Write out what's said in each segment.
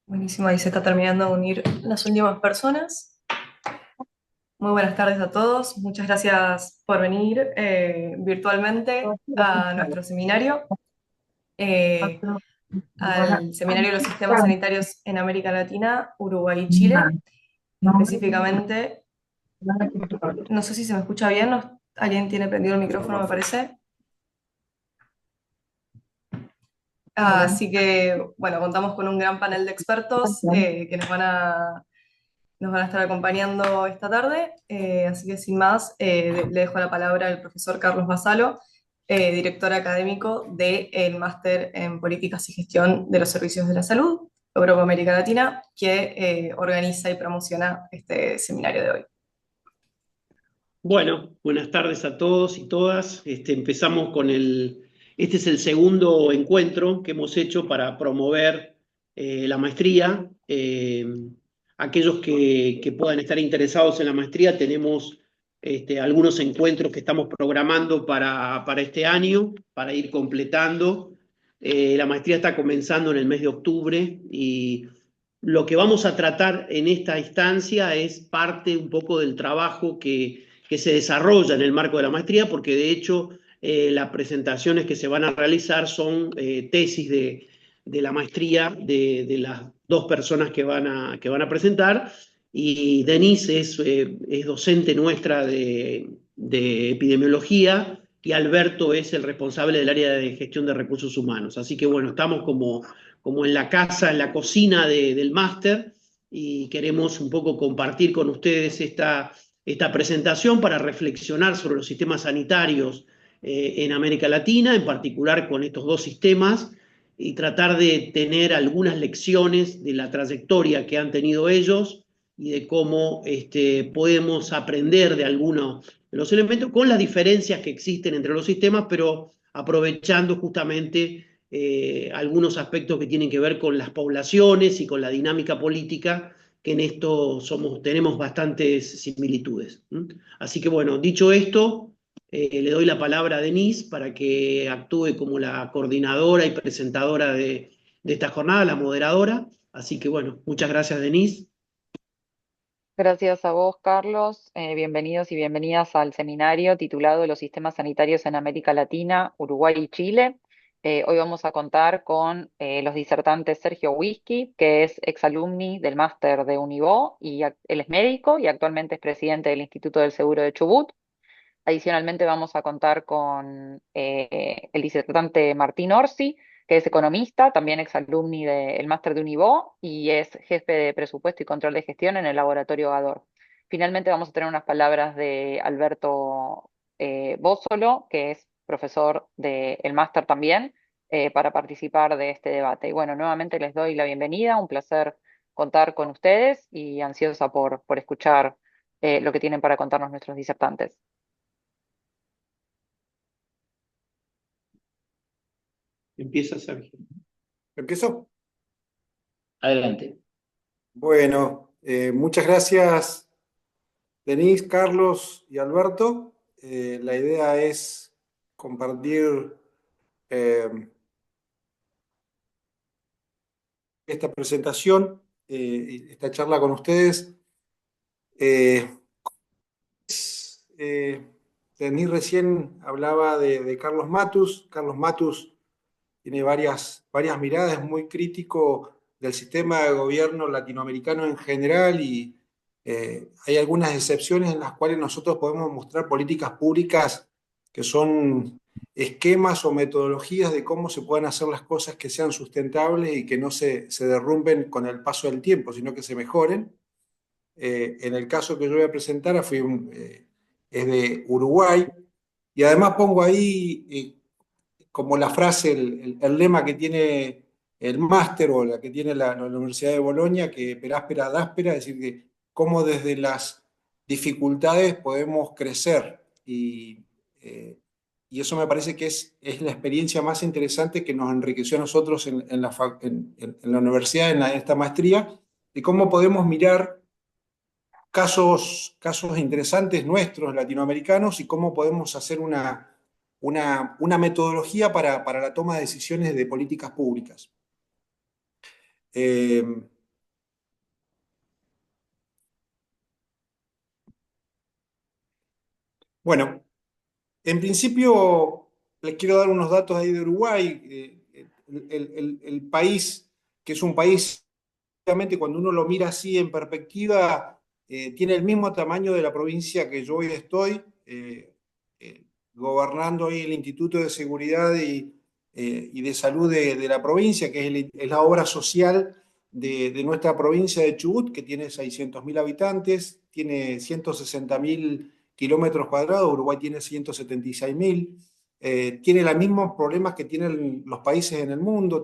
Buenísimo, ahí se está terminando de unir las últimas personas. Muy buenas tardes a todos. Muchas gracias por venir virtualmente a nuestro seminario, eh, al Seminario de los Sistemas Sanitarios en América Latina, Uruguay y Chile. Específicamente, no sé si se me escucha bien, alguien tiene prendido el micrófono, me parece. Así que, bueno, contamos con un gran panel de expertos que nos van a estar acompañando esta tarde. Así que sin más, le dejo la palabra al profesor Carlos Basalo, director académico del Máster en Políticas y Gestión de los Servicios de la Salud, Europa América Latina, que organiza y promociona este seminario de hoy. Bueno, buenas tardes a todos y todas. Empezamos con este es el segundo encuentro que hemos hecho para promover la maestría. Aquellos que puedan estar interesados en la maestría, tenemos algunos encuentros que estamos programando para este año, para ir completando. La maestría está comenzando en el mes de octubre y lo que vamos a tratar en esta instancia es parte un poco del trabajo que se desarrolla en el marco de la maestría, porque de hecho las presentaciones que se van a realizar son tesis de la maestría de las dos personas que van a presentar, y Denise es docente nuestra de epidemiología, y Alberto es el responsable del área de gestión de recursos humanos. Así que bueno, estamos como en la casa, en la cocina del máster, y queremos un poco compartir con ustedes esta presentación para reflexionar sobre los sistemas sanitarios en América Latina, en particular con estos dos sistemas, y tratar de tener algunas lecciones de la trayectoria que han tenido ellos y de cómo podemos aprender de algunos de los elementos, con las diferencias que existen entre los sistemas, pero aprovechando justamente algunos aspectos que tienen que ver con las poblaciones y con la dinámica política, que en esto tenemos bastantes similitudes. Así que bueno, dicho esto, le doy la palabra a Denise para que actúe como la coordinadora y presentadora de esta jornada, la moderadora. Así que bueno, muchas gracias, Denise. Gracias a vos, Carlos. Bienvenidos y bienvenidas al seminario titulado Los sistemas sanitarios en América Latina, Uruguay y Chile. Hoy vamos a contar con los disertantes Sergio Whisky, que es exalumni del máster de Univó, y él es médico y actualmente es presidente del Instituto del Seguro de Chubut. Adicionalmente vamos a contar con el disertante Martín Orsi, que es economista, también exalumni del máster de Univó y es jefe de presupuesto y control de gestión en el laboratorio Gador. Finalmente vamos a tener unas palabras de Alberto Bósolo, que es profesor del máster también, para participar de este debate. Y bueno, nuevamente les doy la bienvenida, un placer contar con ustedes y ansiosa por escuchar lo que tienen para contarnos nuestros disertantes. Empieza Sergio. ¿Empiezo? Adelante. Bueno, muchas gracias, Denise, Carlos y Alberto. La idea es compartir eh, esta presentación, esta charla con ustedes. Eh, eh, Denise recién hablaba de Carlos Matus. Carlos Matus tiene varias miradas, es muy crítico del sistema de gobierno latinoamericano en general y hay algunas excepciones en las cuales nosotros podemos mostrar políticas públicas que son esquemas o metodologías de cómo se pueden hacer las cosas que sean sustentables y que no se derrumben con el paso del tiempo, sino que se mejoren. En el caso que yo voy a presentar es de Uruguay y además pongo ahí como la frase, el lema que tiene el máster o la que tiene la Universidad de Bolonia, que per aspera ad aspera, es decir, que cómo desde las dificultades podemos crecer. Y eso me parece que es la experiencia más interesante que nos enriqueció a nosotros en la universidad, en esta maestría, de cómo podemos mirar casos interesantes nuestros, latinoamericanos, y cómo podemos hacer una metodología para la toma de decisiones de políticas públicas. Bueno, en principio les quiero dar unos datos ahí de Uruguay. El país, que es un país, obviamente cuando uno lo mira así en perspectiva, tiene el mismo tamaño de la provincia que yo hoy estoy, eh, gobernando hoy el Instituto de Seguridad y de Salud de la provincia, que es la obra social de nuestra provincia de Chubut, que tiene 600.000 habitantes, tiene 160.000 kilómetros cuadrados, Uruguay tiene 176.000. Tiene los mismos problemas que tienen los países en el mundo.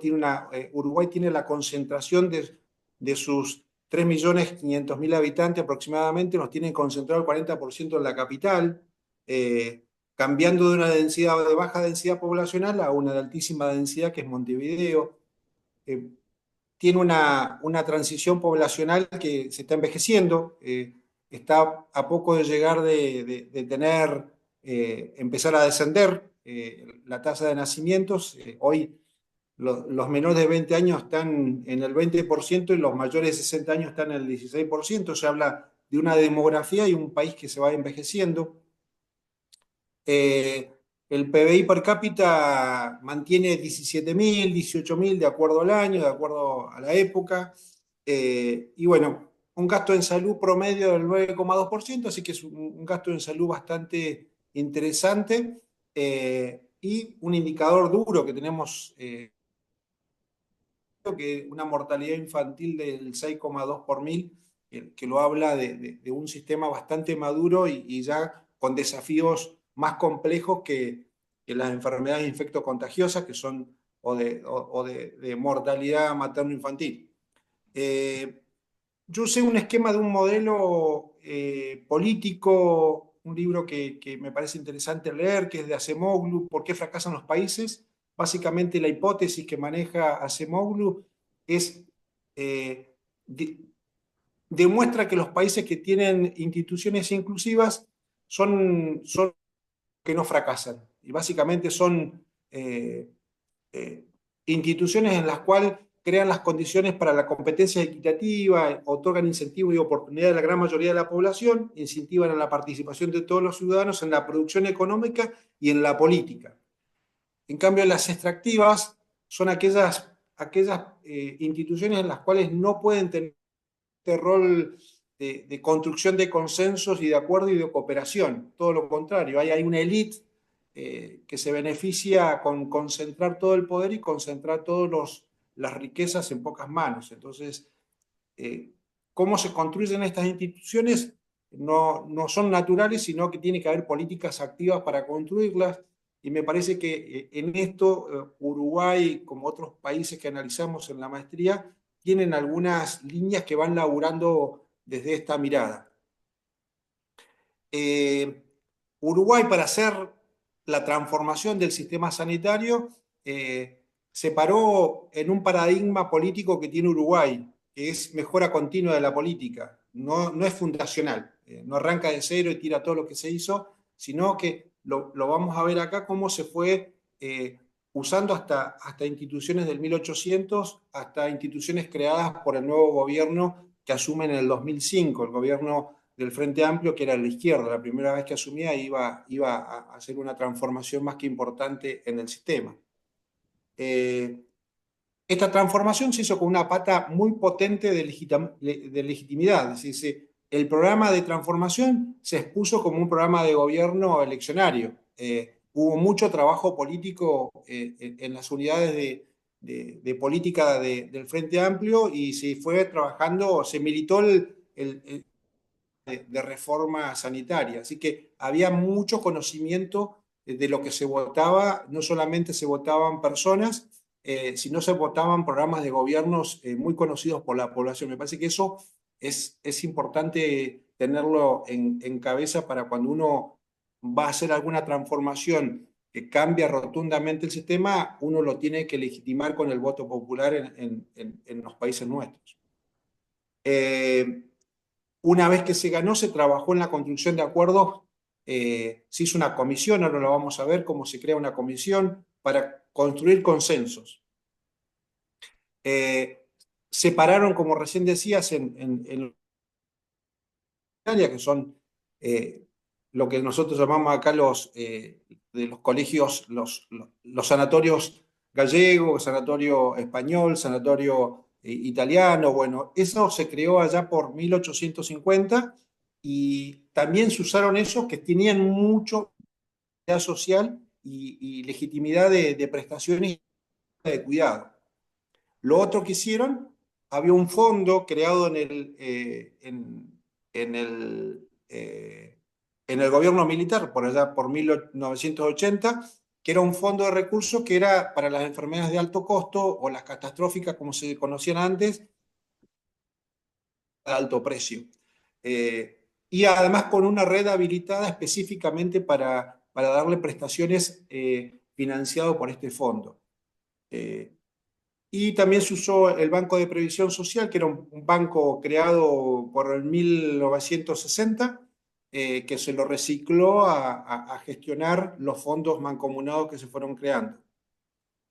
Uruguay tiene la concentración de sus 3.500.000 habitantes aproximadamente, nos tienen concentrado el 40% en la capital, cambiando de una densidad de baja densidad poblacional a una de altísima densidad, que es Montevideo. Tiene una transición poblacional que se está envejeciendo, está a poco de llegar de tener, empezar a descender la tasa de nacimientos. Hoy los menores de 20 años están en el 20% y los mayores de 60 años están en el 16%. Se habla de una demografía y un país que se va envejeciendo. Eh, el PBI per cápita mantiene 17.000, 18.000 de acuerdo al año, de acuerdo a la época. Y bueno, un gasto en salud promedio del 9,2%, así que es un gasto en salud bastante interesante. Y un indicador duro que tenemos, que una mortalidad infantil del 6,2 por mil, que lo habla de un sistema bastante maduro y ya con desafíos más complejos que las enfermedades infectocontagiosas, que son de mortalidad materno-infantil. Yo usé un esquema de un modelo político, un libro que me parece interesante leer, que es de Acemoglu, ¿Por qué fracasan los países? Básicamente la hipótesis que maneja Acemoglu es, eh, de- demuestra que los países que tienen instituciones inclusivas son que no fracasan. Y básicamente son eh, eh, instituciones en las cuales crean las condiciones para la competencia equitativa, otorgan incentivos y oportunidades a la gran mayoría de la población, incentivan a la participación de todos los ciudadanos en la producción económica y en la política. En cambio, las extractivas son aquellas instituciones en las cuales no pueden tener este rol de construcción de consensos y de acuerdo y de cooperación. Todo lo contrario, hay una élite que se beneficia con concentrar todo el poder y concentrar todas las riquezas en pocas manos. Entonces, eh, cómo se construyen estas instituciones no son naturales, sino que tiene que haber políticas activas para construirlas. Y me parece que en esto Uruguay, como otros países que analizamos en la maestría, tienen algunas líneas que van laburando desde esta mirada. Uruguay, para hacer la transformación del sistema sanitario, se paró en un paradigma político que tiene Uruguay, que es mejora continua de la política. No es fundacional, no arranca de cero y tira todo lo que se hizo, sino que lo vamos a ver acá cómo se fue usando hasta instituciones del 1800, hasta instituciones creadas por el nuevo gobierno que asume en el 2005, el gobierno del Frente Amplio, que era la izquierda. La primera vez que asumía iba a hacer una transformación más que importante en el sistema. Esta transformación se hizo con una pata muy potente de legitimidad. Es decir, el programa de transformación se expuso como un programa de gobierno eleccionario. Hubo mucho trabajo político en las unidades de política del Frente Amplio y se fue trabajando, se militó de reforma sanitaria. Así que había mucho conocimiento de lo que se votaba, no solamente se votaban personas, sino se votaban programas de gobiernos muy conocidos por la población. Me parece que eso es importante tenerlo en cabeza para cuando uno va a hacer alguna transformación que cambia rotundamente el sistema, uno lo tiene que legitimar con el voto popular en los países nuestros. Una vez que se ganó, se trabajó en la construcción de acuerdos, se hizo una comisión, ahora lo vamos a ver cómo se crea una comisión para construir consensos. Separaron, como recién decías, en que son lo que nosotros llamamos acá de los colegios, los sanatorios gallegos, sanatorio español, sanatorio italiano. Bueno, eso se creó allá por 1850 y también se usaron esos que tenían mucho social y legitimidad de prestaciones de cuidado. Lo otro que hicieron, había un fondo creado en el gobierno militar, por allá por 1980, que era un fondo de recursos que era para las enfermedades de alto costo o las catastróficas, como se conocían antes, de alto precio. Y además con una red habilitada específicamente para darle prestaciones financiado por este fondo. Y también se usó el Banco de Previsión Social, que era un banco creado por el 1960, que se lo recicló a gestionar los fondos mancomunados que se fueron creando.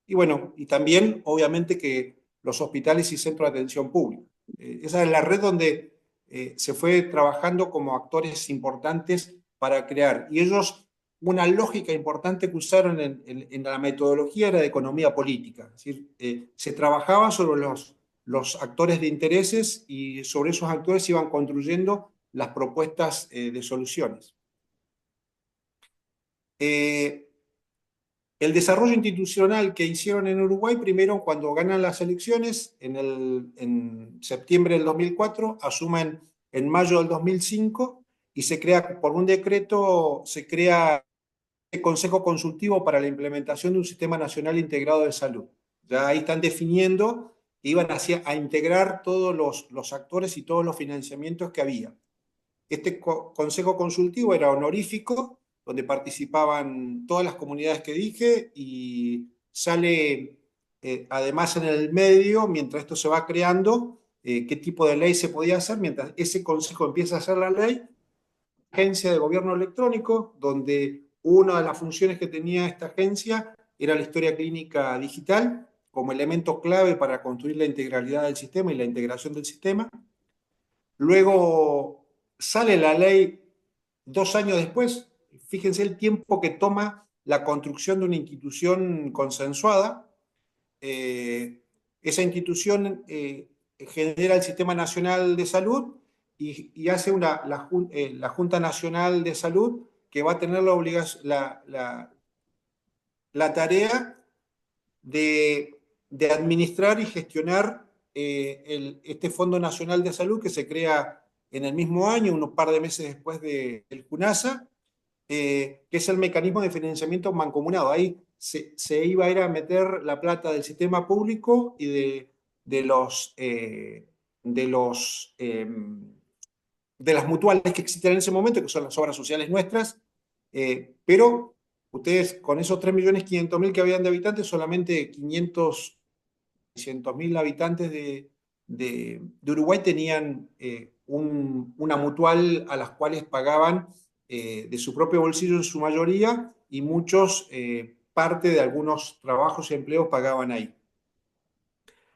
Y bueno, y también, obviamente, que los hospitales y centros de atención pública. Esa es la red donde se fue trabajando como actores importantes para crear. Y ellos, una lógica importante que usaron en la metodología era de economía política. Es decir, se trabajaba sobre los actores de intereses y sobre esos actores se iban construyendo las propuestas de soluciones. El desarrollo institucional que hicieron en Uruguay, primero cuando ganan las elecciones, en septiembre del 2004, asumen en mayo del 2005 y se crea, por un decreto, se crea el Consejo Consultivo para la implementación de un sistema nacional integrado de salud. Ya ahí están definiendo que iban a integrar todos los actores y todos los financiamientos que había. Este Consejo Consultivo era honorífico, donde participaban todas las comunidades que dije, y sale además en el medio, mientras esto se va creando, qué tipo de ley se podía hacer, mientras ese consejo empieza a hacer la ley, agencia de gobierno electrónico, donde una de las funciones que tenía esta agencia era la historia clínica digital, como elemento clave para construir la integralidad del sistema y la integración del sistema. Luego sale la ley 2 años después. Fíjense el tiempo que toma la construcción de una institución consensuada. Esa institución genera el Sistema Nacional de Salud y hace la Junta Nacional de Salud, que va a tener la tarea de administrar y gestionar este Fondo Nacional de Salud, que se crea en el mismo año, unos par de meses después del CUNASA, que es el mecanismo de financiamiento mancomunado. Ahí se iba a ir a meter la plata del sistema público y de las mutuales que existen en ese momento, que son las obras sociales nuestras, pero ustedes con esos 3.500.000 que habían de habitantes, solamente 600.000 habitantes de Uruguay tenían una mutual a las cuales pagaban de su propio bolsillo en su mayoría, y muchos parte de algunos trabajos y empleos pagaban ahí.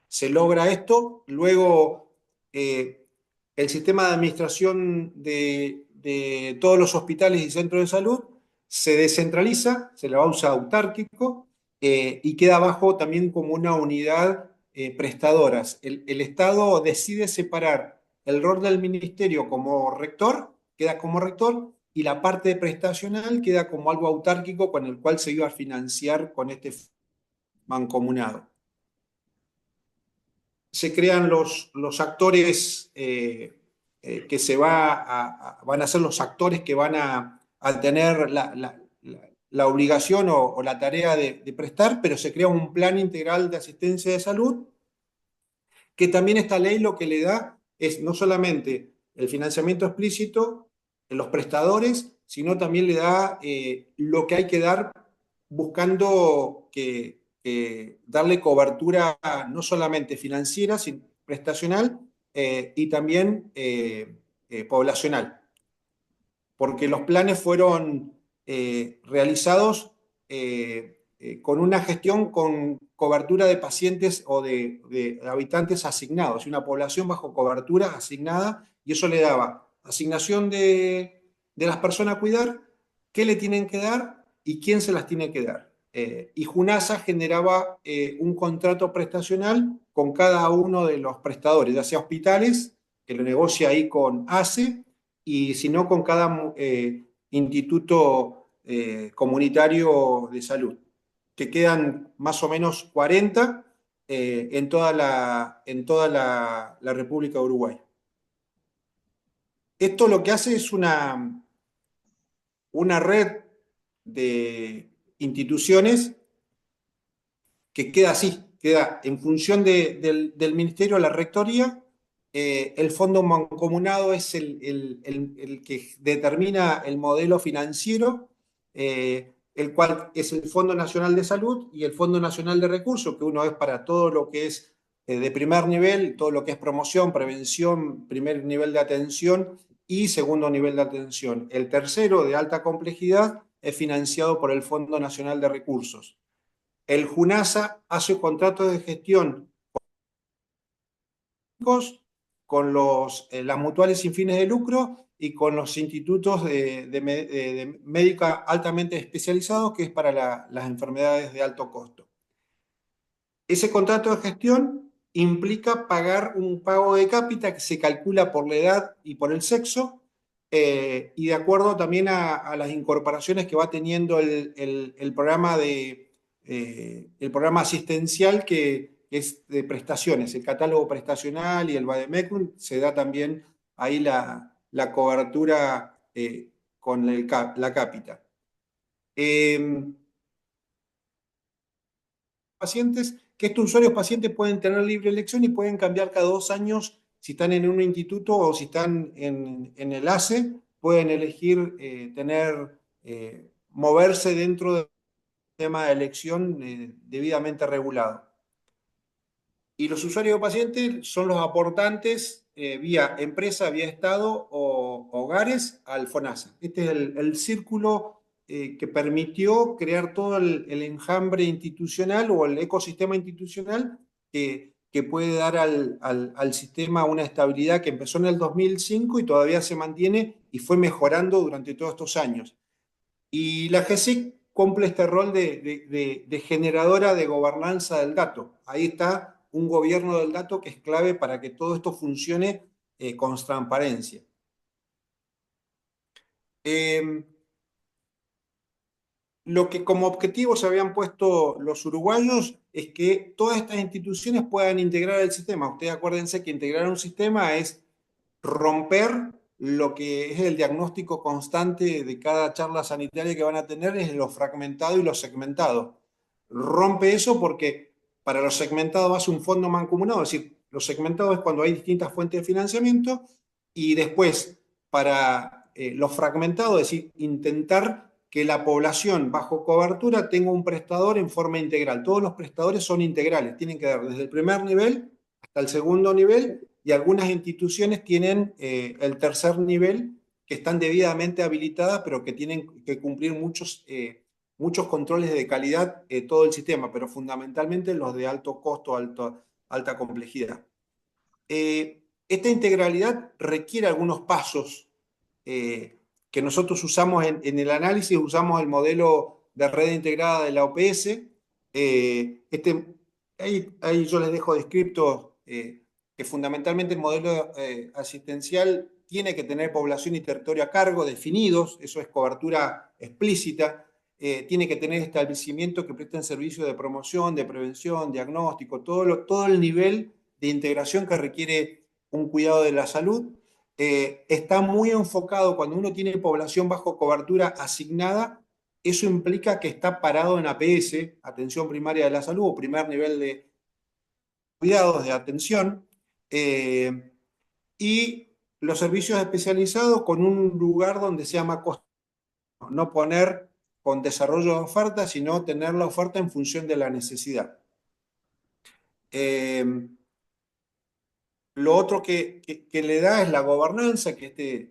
Se logra esto, luego el sistema de administración de todos los hospitales y centros de salud se descentraliza, se le va a usar autárquico, y queda abajo también como una unidad prestadoras. El Estado decide separar el rol del ministerio como rector, queda como rector, y la parte prestacional queda como algo autárquico con el cual se iba a financiar con este mancomunado. Se crean los actores que van a ser los actores que van a tener la obligación o la tarea de prestar, pero se crea un plan integral de asistencia de salud, que también esta ley lo que le da es no solamente el financiamiento explícito en los prestadores, sino también le da lo que hay que dar, buscando darle cobertura no solamente financiera, sino prestacional y también poblacional. Porque los planes fueron realizados con una gestión con cobertura de pacientes o de habitantes asignados, una población bajo cobertura asignada, y eso le daba asignación de de las personas a cuidar, qué le tienen que dar y quién se las tiene que dar. Y JUNASA generaba un contrato prestacional con cada uno de los prestadores, ya sea hospitales, que lo negocia ahí con ACE, y si no con cada instituto comunitario de salud, que quedan más o menos 40 en toda la República de Uruguay. Esto lo que hace es una red de instituciones que queda así, queda en función del Ministerio, la Rectoría. El fondo mancomunado es el que determina el modelo financiero, el cual es el Fondo Nacional de Salud y el Fondo Nacional de Recursos, que uno es para todo lo que es de primer nivel, todo lo que es promoción, prevención, primer nivel de atención y segundo nivel de atención. El tercero, de alta complejidad, es financiado por el Fondo Nacional de Recursos. El JUNASA hace contratos de gestión con las mutuales sin fines de lucro y con los institutos de médica altamente especializados, que es para las enfermedades de alto costo. Ese contrato de gestión implica pagar un pago de cápita que se calcula por la edad y por el sexo, y de acuerdo también a las incorporaciones que va teniendo el programa el programa asistencial que es de prestaciones, el catálogo prestacional y el Vademecum, se da también ahí la cobertura con la cápita. Pacientes, que estos usuarios pacientes pueden tener libre elección y pueden cambiar cada 2 años si están en un instituto o si están en el ACE, pueden elegir moverse dentro del sistema de elección debidamente regulado. Y los usuarios pacientes son los aportantes vía empresa, vía Estado o hogares al FONASA. Este es el círculo que permitió crear todo el enjambre institucional o el ecosistema institucional que puede dar al sistema una estabilidad que empezó en el 2005 y todavía se mantiene y fue mejorando durante todos estos años. Y la GESIC cumple este rol de generadora de gobernanza del dato. Ahí está un gobierno del dato que es clave para que todo esto funcione con transparencia. Lo que como objetivo se habían puesto los uruguayos es que todas estas instituciones puedan integrar el sistema. Ustedes acuérdense que integrar un sistema es romper lo que es el diagnóstico constante de cada charla sanitaria que van a tener, es lo fragmentado y lo segmentado. Rompe eso porque para los segmentados hace un fondo mancomunado, es decir, los segmentados es cuando hay distintas fuentes de financiamiento, y después para los fragmentados, es decir, intentar que la población bajo cobertura tenga un prestador en forma integral. Todos los prestadores son integrales, tienen que dar desde el primer nivel hasta el segundo nivel, y algunas instituciones tienen el tercer nivel, que están debidamente habilitadas, pero que tienen que cumplir muchos controles de calidad todo el sistema, pero fundamentalmente los de alto costo, alta complejidad. Esta integralidad requiere algunos pasos que nosotros usamos en el análisis, usamos el modelo de red integrada de la OPS. Ahí yo les dejo descrito que fundamentalmente el modelo asistencial tiene que tener población y territorio a cargo definidos, eso es cobertura explícita, tiene que tener establecimientos que presten servicios de promoción, de prevención, diagnóstico, todo el nivel de integración que requiere un cuidado de la salud. Está muy enfocado cuando uno tiene población bajo cobertura asignada, eso implica que está parado en APS, atención primaria de la salud, o primer nivel de cuidados de atención, y los servicios especializados con un lugar donde sea más costoso, no poner con desarrollo de oferta, sino tener la oferta en función de la necesidad. Lo otro que le da es la gobernanza, que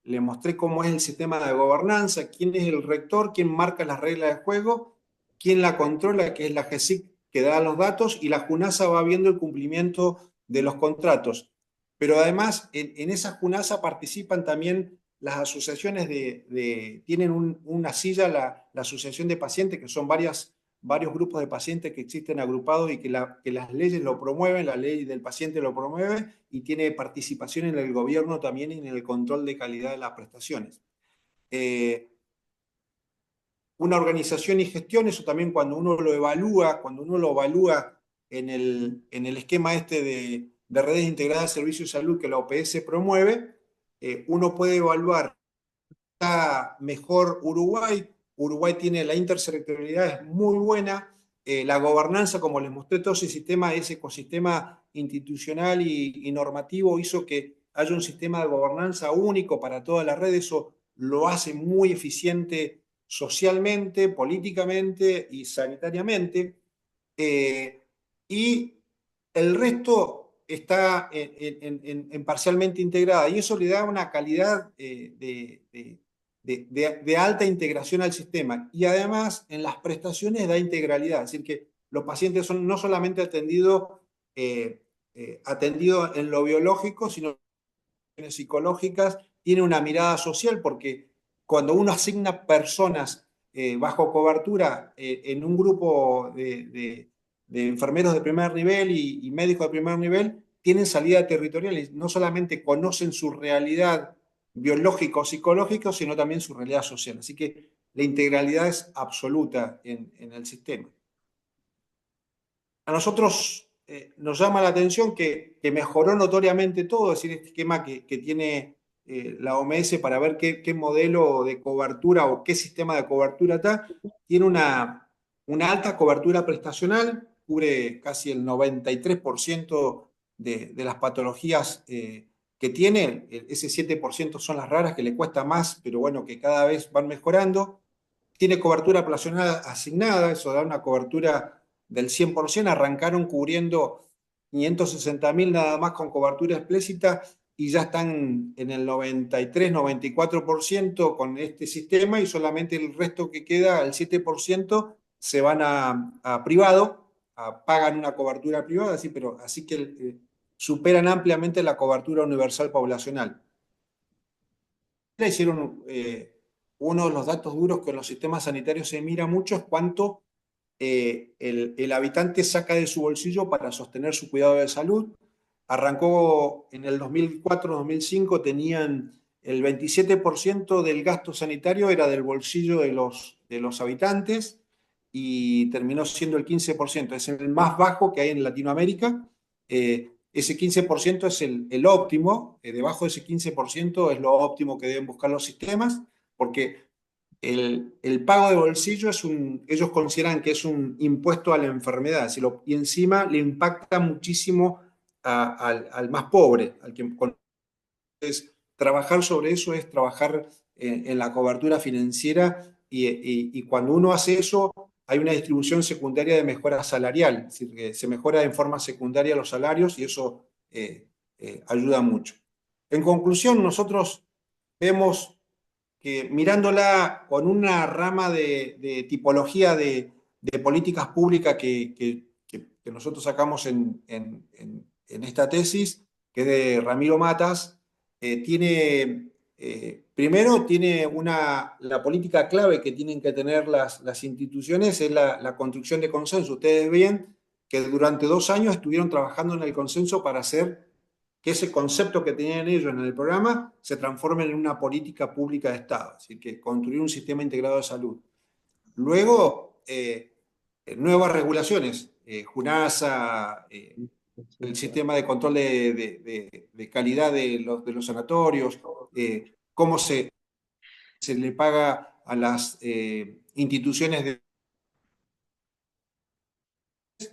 le mostré cómo es el sistema de gobernanza, quién es el rector, quién marca las reglas de juego, quién la controla, que es la GESIC que da los datos, y la JUNASA va viendo el cumplimiento de los contratos. Pero además, en esa JUNASA participan también las asociaciones tienen una silla, la asociación de pacientes, que son varios grupos de pacientes que existen agrupados y que las leyes lo promueven, la ley del paciente lo promueve y tiene participación en el gobierno también y en el control de calidad de las prestaciones. Una organización y gestión, eso también cuando uno lo evalúa en el esquema este de redes integradas de servicios de salud que la OPS promueve, uno puede evaluar mejor Uruguay. Uruguay tiene la intersectorialidad, es muy buena. La gobernanza, como les mostré, todo ese ecosistema institucional y normativo hizo que haya un sistema de gobernanza único para toda la red. Eso lo hace muy eficiente socialmente, políticamente y sanitariamente. Y el resto está parcialmente integrada y eso le da una calidad de alta integración al sistema y además en las prestaciones da integralidad, es decir, que los pacientes son no solamente atendidos en lo biológico, sino en psicológicas, tiene una mirada social porque cuando uno asigna personas bajo cobertura en un grupo de enfermeros de primer nivel y médicos de primer nivel, tienen salida territorial y no solamente conocen su realidad biológica o psicológica, sino también su realidad social. Así que la integralidad es absoluta en el sistema. A nosotros nos llama la atención que mejoró notoriamente todo, es decir, este esquema que tiene la OMS para ver qué modelo de cobertura o qué sistema de cobertura está, tiene una alta cobertura prestacional, cubre casi el 93% de las patologías que tiene, ese 7% son las raras que le cuesta más, pero bueno, que cada vez van mejorando. Tiene cobertura poblacional asignada, eso da una cobertura del 100%, arrancaron cubriendo 560.000 nada más con cobertura explícita y ya están en el 93-94% con este sistema y solamente el resto que queda, el 7%, se van a privado, pagan una cobertura privada, así que superan ampliamente la cobertura universal poblacional. Hicieron uno de los datos duros que en los sistemas sanitarios se mira mucho es cuánto el habitante saca de su bolsillo para sostener su cuidado de salud. Arrancó en el 2004-2005, tenían el 27% del gasto sanitario era del bolsillo de los habitantes y terminó siendo el 15%. Es el más bajo que hay en Latinoamérica. Ese 15% es el óptimo, debajo de ese 15% es lo óptimo que deben buscar los sistemas, porque el pago de bolsillo ellos consideran que es un impuesto a la enfermedad, y encima le impacta muchísimo al más pobre. Entonces, trabajar sobre eso es trabajar en la cobertura financiera y cuando uno hace eso, hay una distribución secundaria de mejora salarial, es decir, que se mejora en forma secundaria los salarios y eso ayuda mucho. En conclusión, nosotros vemos que mirándola con una rama de tipología de políticas públicas que nosotros sacamos en esta tesis, que es de Ramiro Matas, primero tiene la política clave que tienen que tener las instituciones es la construcción de consenso. Ustedes ven que durante 2 años estuvieron trabajando en el consenso para hacer que ese concepto que tenían ellos en el programa se transforme en una política pública de Estado, es decir, que construir un sistema integrado de salud. Luego, nuevas regulaciones, JUNASA, el sistema de control de calidad de los sanatorios, cómo se le paga a las instituciones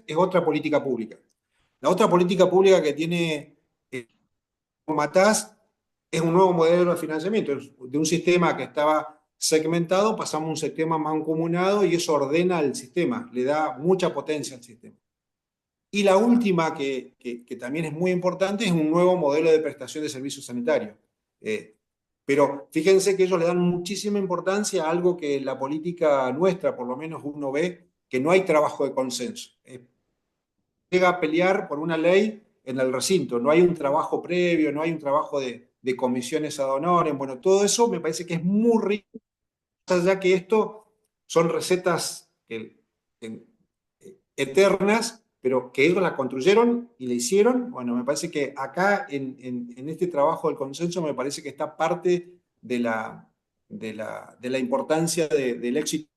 es otra política pública. La otra política pública que tiene Matas es un nuevo modelo de financiamiento. De un sistema que estaba segmentado pasamos a un sistema mancomunado y eso ordena el sistema, le da mucha potencia al sistema. Y la última, que también es muy importante, es un nuevo modelo de prestación de servicios sanitarios. Pero fíjense que ellos le dan muchísima importancia a algo que la política nuestra, por lo menos uno ve, que no hay trabajo de consenso. Llega a pelear por una ley en el recinto, no hay un trabajo previo, no hay un trabajo de de comisiones ad honorem, bueno, todo eso me parece que es muy rico, ya que esto son recetas eternas, pero que ellos la construyeron y la hicieron. Bueno, me parece que acá en este trabajo del consenso me parece que está parte de la importancia del éxito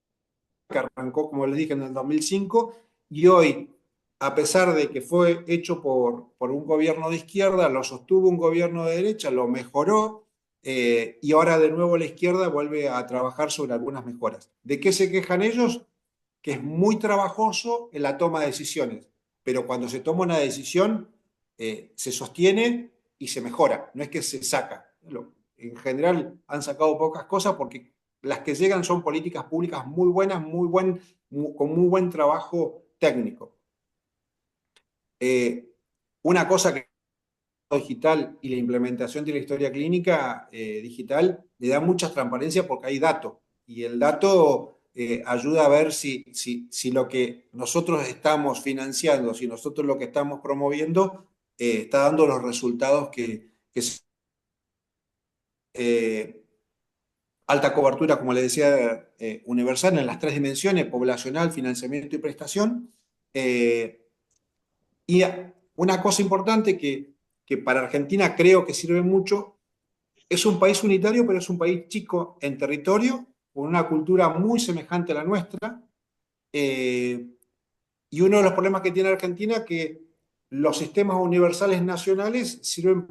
que arrancó, como les dije, en el 2005, y hoy, a pesar de que fue hecho por un gobierno de izquierda, lo sostuvo un gobierno de derecha, lo mejoró, y ahora de nuevo la izquierda vuelve a trabajar sobre algunas mejoras. ¿De qué se quejan ellos? Que es muy trabajoso en la toma de decisiones, pero cuando se toma una decisión, se sostiene y se mejora, no es que se saca. En general han sacado pocas cosas porque las que llegan son políticas públicas muy buenas, con muy buen trabajo técnico. Una cosa que digital y la implementación de la historia clínica digital le da mucha transparencia porque hay datos y el dato ayuda a ver si lo que nosotros estamos financiando, si nosotros lo que estamos promoviendo está dando los resultados eh, alta cobertura, como le decía, universal en las tres dimensiones, poblacional, financiamiento y prestación. Y una cosa importante que para Argentina creo que sirve mucho, es un país unitario, pero es un país chico en territorio, con una cultura muy semejante a la nuestra. Y uno de los problemas que tiene Argentina es que los sistemas universales nacionales sirven,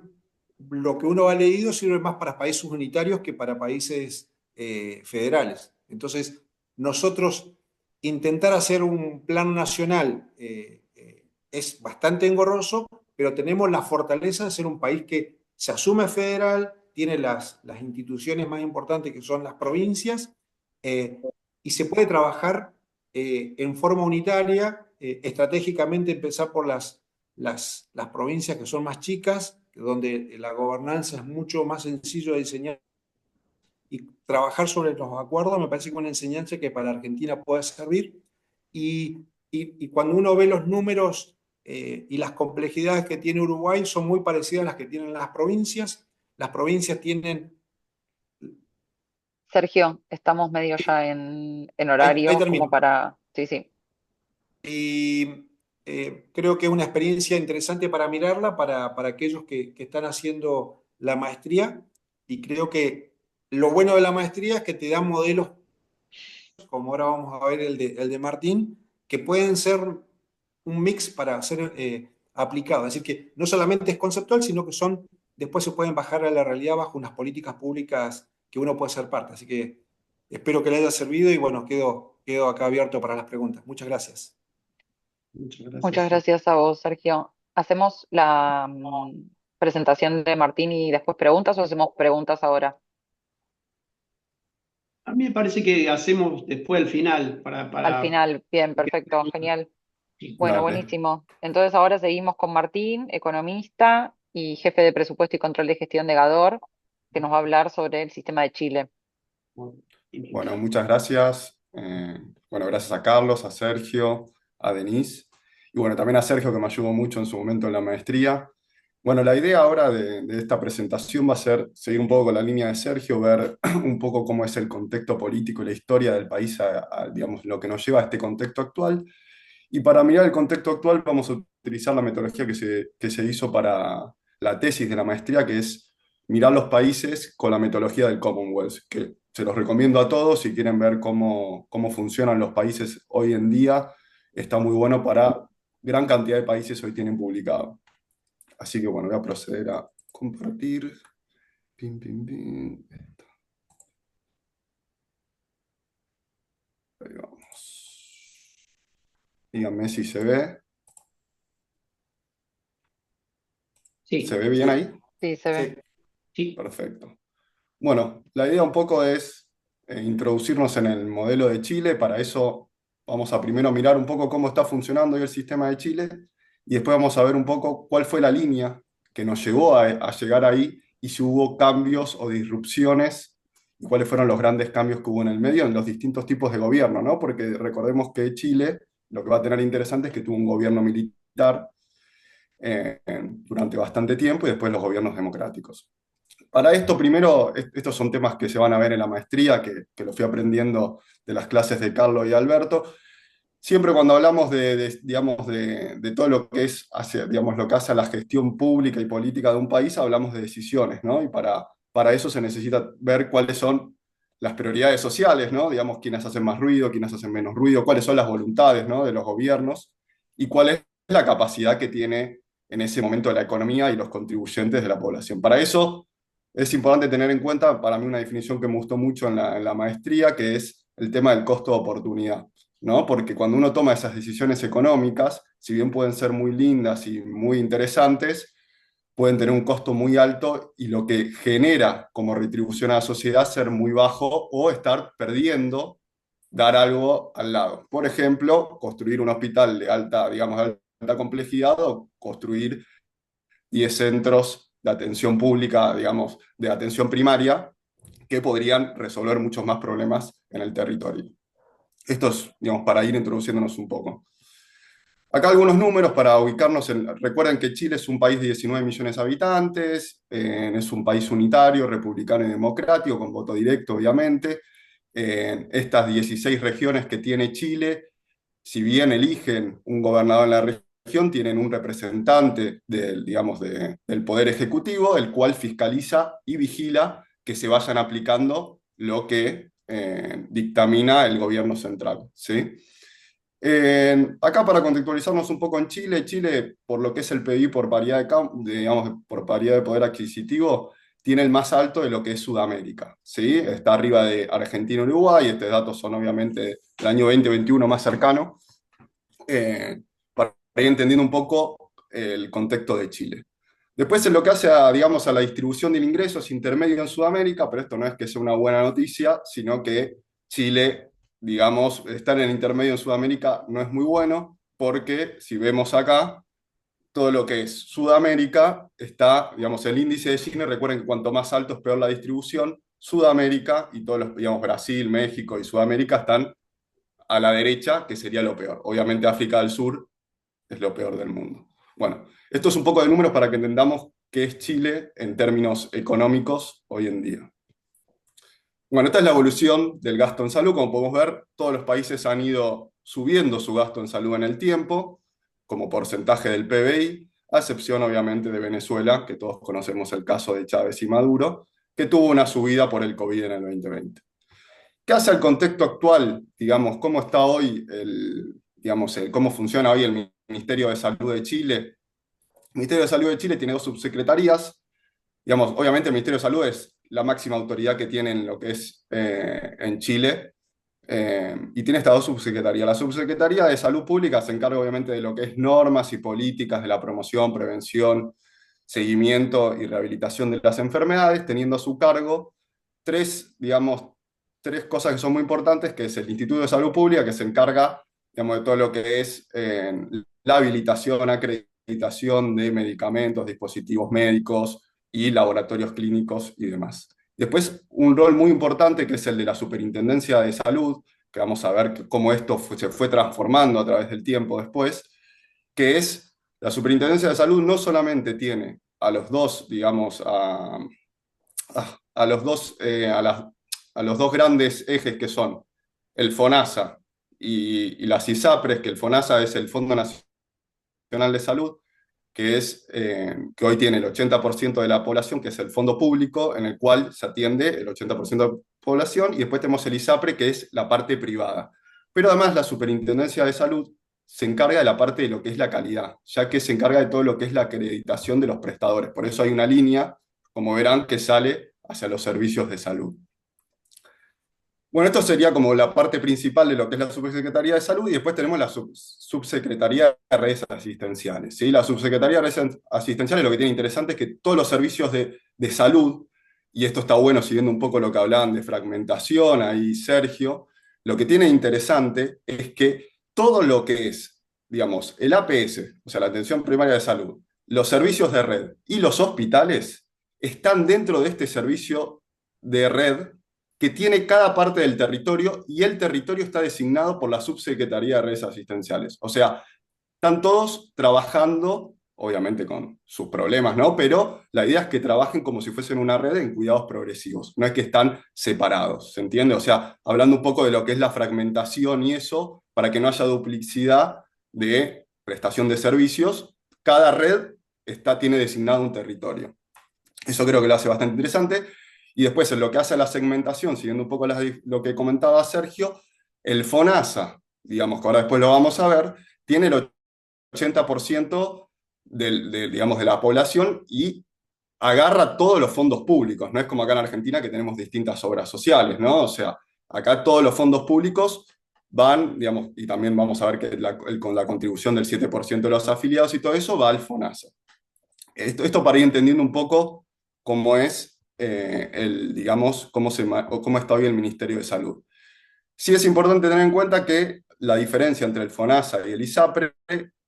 lo que uno ha leído, sirve más para países unitarios que para países federales. Entonces, nosotros intentar hacer un plan nacional es bastante engorroso, pero tenemos la fortaleza de ser un país que se asume federal, tiene las instituciones más importantes que son las provincias, eh, y se puede trabajar en forma unitaria, estratégicamente empezar por las provincias que son más chicas, donde la gobernanza es mucho más sencillo de diseñar, y trabajar sobre los acuerdos me parece que es una enseñanza que para Argentina puede servir. Y cuando uno ve los números y las complejidades que tiene Uruguay, son muy parecidas a las que tienen las provincias. Las provincias tienen... Sergio, estamos medio ya en Ahí horario como termino. para... Sí, sí. Y creo que es una experiencia interesante para mirarla para aquellos que están haciendo la maestría. Y creo que lo bueno de la maestría es que te dan modelos, como ahora vamos a ver el de Martín, que pueden ser un mix para ser aplicados. Es decir, que no solamente es conceptual, sino que después se pueden bajar a la realidad bajo unas políticas públicas que uno puede ser parte. Así que espero que le haya servido y bueno, quedo acá abierto para las preguntas. Muchas gracias. Muchas Muchas gracias. gracias a vos, Sergio. ¿Hacemos la presentación de Martín y después preguntas o hacemos preguntas ahora? A mí me parece que hacemos después al final Al para... final, bien, perfecto, genial. Sí. Bueno, Dale. buenísimo. Entonces ahora seguimos con Martín, economista y jefe de presupuesto y control de gestión de Gador, que nos va a hablar sobre el sistema de Chile. Bueno, muchas gracias. Bueno, gracias a Carlos, a Sergio, a Denise y bueno, también a Sergio que me ayudó mucho en su momento en la maestría. Bueno, la idea ahora de esta presentación va a ser seguir un poco con la línea de Sergio, ver un poco cómo es el contexto político y la historia del país, digamos, lo que nos lleva a este contexto actual. Y para mirar el contexto actual vamos a utilizar la metodología que se hizo para la tesis de la maestría, que es mirar los países con la metodología del Commonwealth, que se los recomiendo a todos si quieren ver cómo funcionan los países hoy en día. Está muy bueno para gran cantidad de países hoy tienen publicado. Así que bueno, voy a proceder a compartir. Pim, pim, pim. Ahí vamos. Díganme si se ve. ¿Se Sí, ve bien ahí? Sí, se ve. Sí. sí. Perfecto. Bueno, la idea un poco es introducirnos en el modelo de Chile. Para eso vamos a primero mirar un poco cómo está funcionando hoy el sistema de Chile y después vamos a ver un poco cuál fue la línea que nos llevó a llegar ahí y si hubo cambios o disrupciones y cuáles fueron los grandes cambios que hubo en el medio en los distintos tipos de gobierno, ¿no? Porque recordemos que Chile lo que va a tener interesante es que tuvo un gobierno militar durante bastante tiempo y después los gobiernos democráticos. Para esto, primero, estos son temas que se van a ver en la maestría, que lo fui aprendiendo de las clases de Carlos y Alberto. Siempre cuando hablamos digamos, de todo lo que es hacia, digamos, lo que hace a la gestión pública y política de un país, hablamos de decisiones, ¿no? Y para eso se necesita ver cuáles son las prioridades sociales, ¿no? Digamos, quiénes hacen más ruido, quiénes hacen menos ruido, cuáles son las voluntades, ¿no? De los gobiernos y cuál es la capacidad que tiene en ese momento la economía y los contribuyentes de la población. Para eso es importante tener en cuenta, para mí, una definición que me gustó mucho en la maestría, que es el tema del costo de oportunidad, ¿no? Porque cuando uno toma esas decisiones económicas, si bien pueden ser muy lindas y muy interesantes, pueden tener un costo muy alto y lo que genera como retribución a la sociedad ser muy bajo o estar perdiendo dar algo al lado. Por ejemplo, construir un hospital de alta, digamos, de alta complejidad o construir 10 centros de atención pública, digamos, de atención primaria, que podrían resolver muchos más problemas en el territorio. Esto es, digamos, para ir introduciéndonos un poco. Acá algunos números para ubicarnos. Recuerden que Chile es un país de 19 millones de habitantes, es un país unitario, republicano y democrático, con voto directo, obviamente. Estas 16 regiones que tiene Chile, si bien eligen un gobernador en la región, tienen un representante digamos, del Poder Ejecutivo, el cual fiscaliza y vigila que se vayan aplicando lo que dictamina el gobierno central, ¿sí? Acá para contextualizarnos un poco en Chile, Chile, por lo que es el PBI por paridad digamos, por paridad de poder adquisitivo, tiene el más alto de lo que es Sudamérica, ¿sí? Está arriba de Argentina y Uruguay, estos datos son obviamente del año 2021 más cercano, para ir entendiendo un poco el contexto de Chile. Después, en lo que hace digamos, a la distribución del ingreso, es intermedio en Sudamérica, pero esto no es que sea una buena noticia, sino que Chile, digamos, estar en el intermedio en Sudamérica no es muy bueno, porque si vemos acá, todo lo que es Sudamérica está, digamos, el índice de Gini, recuerden que cuanto más alto es peor la distribución, Sudamérica y todos los, digamos, Brasil, México y Sudamérica están a la derecha, que sería lo peor. Obviamente África del Sur es lo peor del mundo. Bueno, esto es un poco de números para que entendamos qué es Chile en términos económicos hoy en día. Bueno, esta es la evolución del gasto en salud. Como podemos ver, todos los países han ido subiendo su gasto en salud en el tiempo, como porcentaje del PBI, a excepción obviamente de Venezuela, que todos conocemos el caso de Chávez y Maduro, que tuvo una subida por el COVID en el 2020. ¿Qué hace el contexto actual? Digamos, ¿cómo está hoy digamos, cómo funciona hoy el Ministerio de Salud de Chile? El Ministerio de Salud de Chile tiene dos subsecretarías. Digamos, obviamente el Ministerio de Salud es la máxima autoridad que tiene en lo que es en Chile, y tiene estas dos subsecretarías. La subsecretaría de Salud Pública se encarga obviamente de lo que es normas y políticas de la promoción, prevención, seguimiento y rehabilitación de las enfermedades, teniendo a su cargo digamos, tres cosas que son muy importantes, que es el Instituto de Salud Pública, que se encarga, digamos, de todo lo que es la habilitación, acreditación de medicamentos, dispositivos médicos y laboratorios clínicos y demás. Después, un rol muy importante que es el de la Superintendencia de Salud, que vamos a ver cómo esto se fue transformando a través del tiempo después, que es la Superintendencia de Salud no solamente tiene a los dos, digamos, a los dos, a los dos grandes ejes que son el FONASA y las ISAPRES, que el FONASA es el Fondo Nacional de Salud, que hoy tiene el 80% de la población, que es el fondo público, en el cual se atiende el 80% de la población, y después tenemos el ISAPRE, que es la parte privada. Pero además la Superintendencia de Salud se encarga de la parte de lo que es la calidad, ya que se encarga de todo lo que es la acreditación de los prestadores. Por eso hay una línea, como verán, que sale hacia los servicios de salud. Bueno, esto sería como la parte principal de lo que es la Subsecretaría de Salud, y después tenemos la Subsecretaría de Redes Asistenciales, ¿sí? La Subsecretaría de Redes Asistenciales, lo que tiene interesante es que todos los servicios de salud, y esto está bueno siguiendo un poco lo que hablaban de fragmentación ahí Sergio, lo que tiene interesante es que todo lo que es, digamos, el APS, o sea, la atención primaria de salud, los servicios de red y los hospitales están dentro de este servicio de red que tiene cada parte del territorio, y el territorio está designado por la Subsecretaría de Redes Asistenciales. O sea, están todos trabajando obviamente con sus problemas, ¿no? Pero la idea es que trabajen como si fuesen una red en cuidados progresivos, no es que están separados, ¿se entiende? O sea, hablando un poco de lo que es la fragmentación y eso, para que no haya duplicidad de prestación de servicios, cada red tiene designado un territorio. Eso creo que lo hace bastante interesante. Y después, en lo que hace a la segmentación, siguiendo un poco lo que comentaba Sergio, el FONASA, digamos que ahora después lo vamos a ver, tiene el 80% digamos, de la población y agarra todos los fondos públicos. No es como acá en Argentina que tenemos distintas obras sociales, ¿no? O sea, acá todos los fondos públicos van, digamos, y también vamos a ver que con la contribución del 7% de los afiliados y todo eso, va al FONASA. Esto para ir entendiendo un poco cómo es, digamos, cómo está hoy el Ministerio de Salud. Sí es importante tener en cuenta que la diferencia entre el FONASA y el ISAPRE,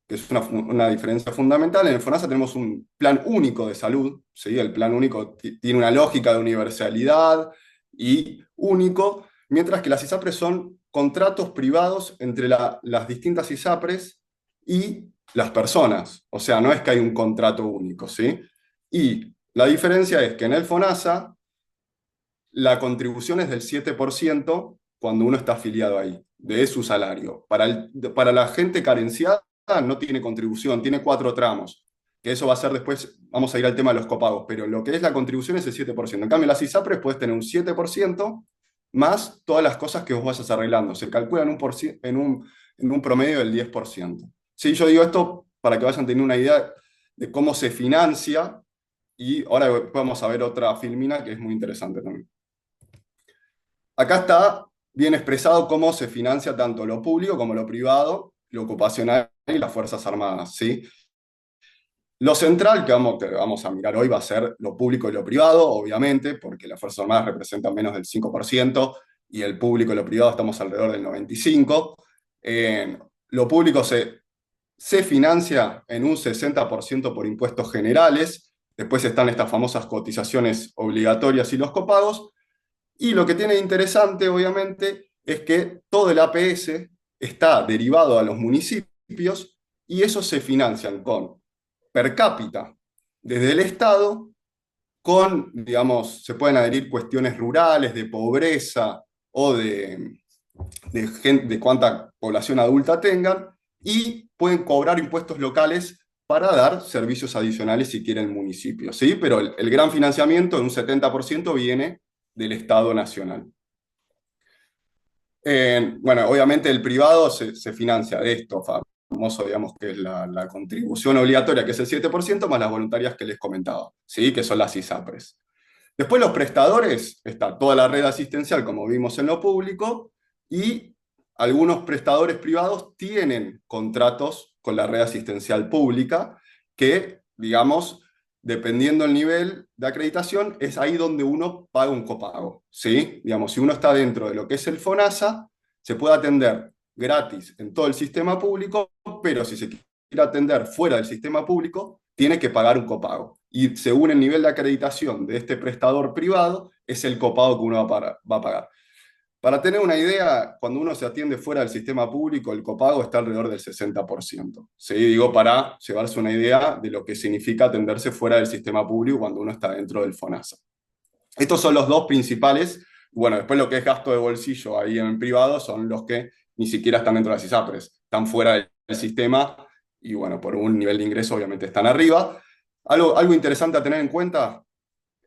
que es una diferencia fundamental, en el FONASA tenemos un plan único de salud, ¿sí? El plan único tiene una lógica de universalidad y único, mientras que las ISAPRES son contratos privados entre las distintas ISAPRES y las personas. O sea, no es que hay un contrato único, ¿sí? Y la diferencia es que en el FONASA la contribución es del 7% cuando uno está afiliado ahí, de su salario. Para la gente carenciada no tiene contribución, tiene 4 tramos, que eso va a ser después, vamos a ir al tema de los copagos, pero lo que es la contribución es el 7%. En cambio, las ISAPRES puedes tener un 7% más todas las cosas que vos vayas arreglando. Se calcula en un promedio del 10%. Sí, yo digo esto para que vayan teniendo una idea de cómo se financia, y ahora vamos a ver otra filmina que es muy interesante también. Acá está bien expresado cómo se financia tanto lo público como lo privado, lo ocupacional y las Fuerzas Armadas, ¿sí? Lo central que vamos a mirar hoy va a ser lo público y lo privado, obviamente, porque las Fuerzas Armadas representan menos del 5% y el público y lo privado estamos alrededor del 95%. Lo público se financia en un 60% por impuestos generales, después están estas famosas cotizaciones obligatorias y los copagos, y lo que tiene de interesante, obviamente, es que todo el APS está derivado a los municipios y esos se financian con per cápita desde el Estado, digamos, se pueden adherir cuestiones rurales, de pobreza o de cuánta población adulta tengan, y pueden cobrar impuestos locales para dar servicios adicionales si quiere el municipio, ¿sí? Pero el gran financiamiento, en un 70%, viene del Estado Nacional. Bueno, obviamente el privado se financia de esto, famoso, digamos, que es la contribución obligatoria, que es el 7%, más las voluntarias que les comentaba, ¿sí? Que son las ISAPRES. Después los prestadores, está toda la red asistencial, como vimos en lo público, y algunos prestadores privados tienen contratos con la red asistencial pública, que, digamos, dependiendo del nivel de acreditación, es ahí donde uno paga un copago, ¿sí? Digamos, si uno está dentro de lo que es el FONASA, se puede atender gratis en todo el sistema público, pero si se quiere atender fuera del sistema público, tiene que pagar un copago. Y según el nivel de acreditación de este prestador privado, es el copago que uno va a pagar. Para tener una idea, cuando uno se atiende fuera del sistema público, el copago está alrededor del 60%. ¿Sí? Digo, para llevarse una idea de lo que significa atenderse fuera del sistema público cuando uno está dentro del FONASA. Estos son los dos principales. Bueno, después lo que es gasto de bolsillo ahí en privado son los que ni siquiera están dentro de las ISAPRES, están fuera del sistema y bueno, por un nivel de ingreso obviamente están arriba. Algo interesante a tener en cuenta,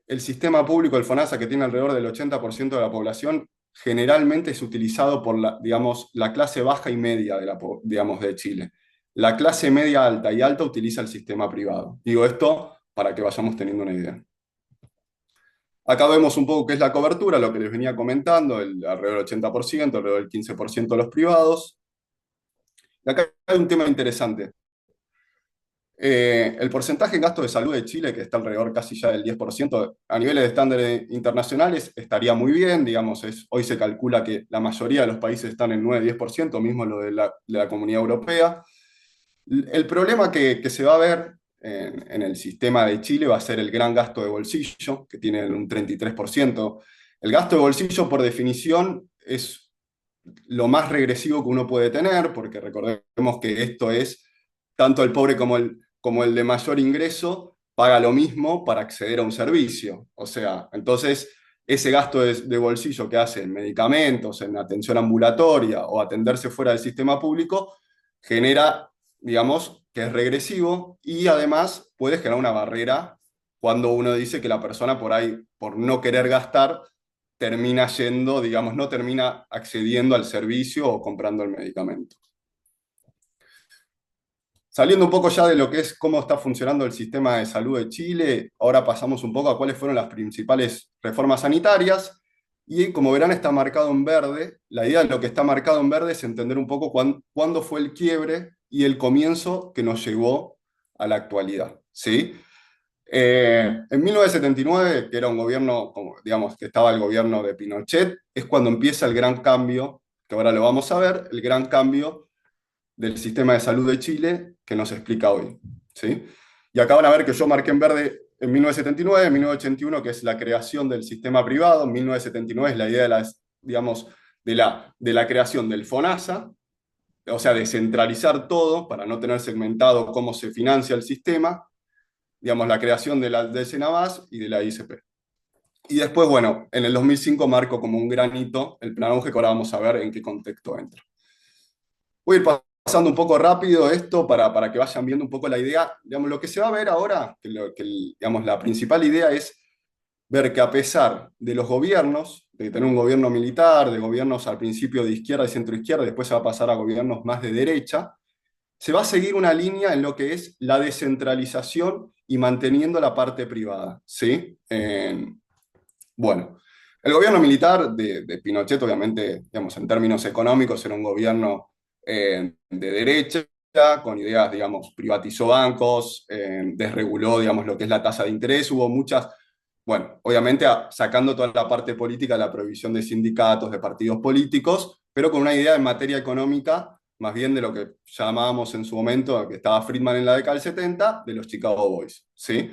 el sistema público del FONASA, que tiene alrededor del 80% de la población, generalmente es utilizado por digamos, la clase baja y media digamos, de Chile. La clase media alta y alta utiliza el sistema privado. Digo esto para que vayamos teniendo una idea. Acá vemos un poco qué es la cobertura, lo que les venía comentando, alrededor del 80%, alrededor del 15% los privados. Y acá hay un tema interesante. El porcentaje en gasto de salud de Chile, que está alrededor casi ya del 10%, a niveles de estándares internacionales estaría muy bien, digamos, hoy se calcula que la mayoría de los países están en 9-10%, mismo lo de la Comunidad Europea. El problema que se va a ver en el sistema de Chile va a ser el gran gasto de bolsillo, que tiene un 33%. El gasto de bolsillo, por definición, es lo más regresivo que uno puede tener, porque recordemos que esto es tanto el pobre como el como el de mayor ingreso paga lo mismo para acceder a un servicio. O sea, entonces ese gasto de bolsillo que hace en medicamentos, en atención ambulatoria o atenderse fuera del sistema público, genera, digamos, que es regresivo y además puede generar una barrera cuando uno dice que la persona por ahí, por no querer gastar, termina yendo, digamos, no termina accediendo al servicio o comprando el medicamento. Saliendo un poco ya de lo que es cómo está funcionando el sistema de salud de Chile, ahora pasamos un poco a cuáles fueron las principales reformas sanitarias. Y como verán, está marcado en verde. La idea de lo que está marcado en verde es entender un poco cuándo fue el quiebre y el comienzo que nos llevó a la actualidad. ¿Sí? En 1979, que era un gobierno, como, digamos, que estaba el gobierno de Pinochet, es cuando empieza el gran cambio, que ahora lo vamos a ver, el gran cambio del sistema de salud de Chile que nos explica hoy. ¿Sí? Y acá van a ver que yo marqué en verde en 1979, en 1981, que es la creación del sistema privado, en 1979 es la idea de la, digamos, de la creación del FONASA, o sea, descentralizar todo para no tener segmentado cómo se financia el sistema, digamos, la creación de del Senabas y de la ICP. Y después, bueno, en el 2005 marco como un gran hito el plan Auge, que ahora vamos a ver en qué contexto entra. Voy a ir pasando un poco rápido esto para que vayan viendo un poco la idea. Digamos, lo que se va a ver ahora, digamos, la principal idea es ver que a pesar de los gobiernos, de tener un gobierno militar, de gobiernos al principio de izquierda y centro-izquierda, después se va a pasar a gobiernos más de derecha, se va a seguir una línea en lo que es la descentralización y manteniendo la parte privada. ¿Sí? Bueno, el gobierno militar de Pinochet, obviamente, digamos, en términos económicos, era un gobierno de derecha, con ideas, digamos, privatizó bancos, desreguló, digamos, lo que es la tasa de interés, hubo muchas, bueno, obviamente sacando toda la parte política, la prohibición de sindicatos, de partidos políticos, pero con una idea en materia económica, más bien de lo que llamábamos en su momento, que estaba Friedman en la década del 70, de los Chicago Boys, ¿sí?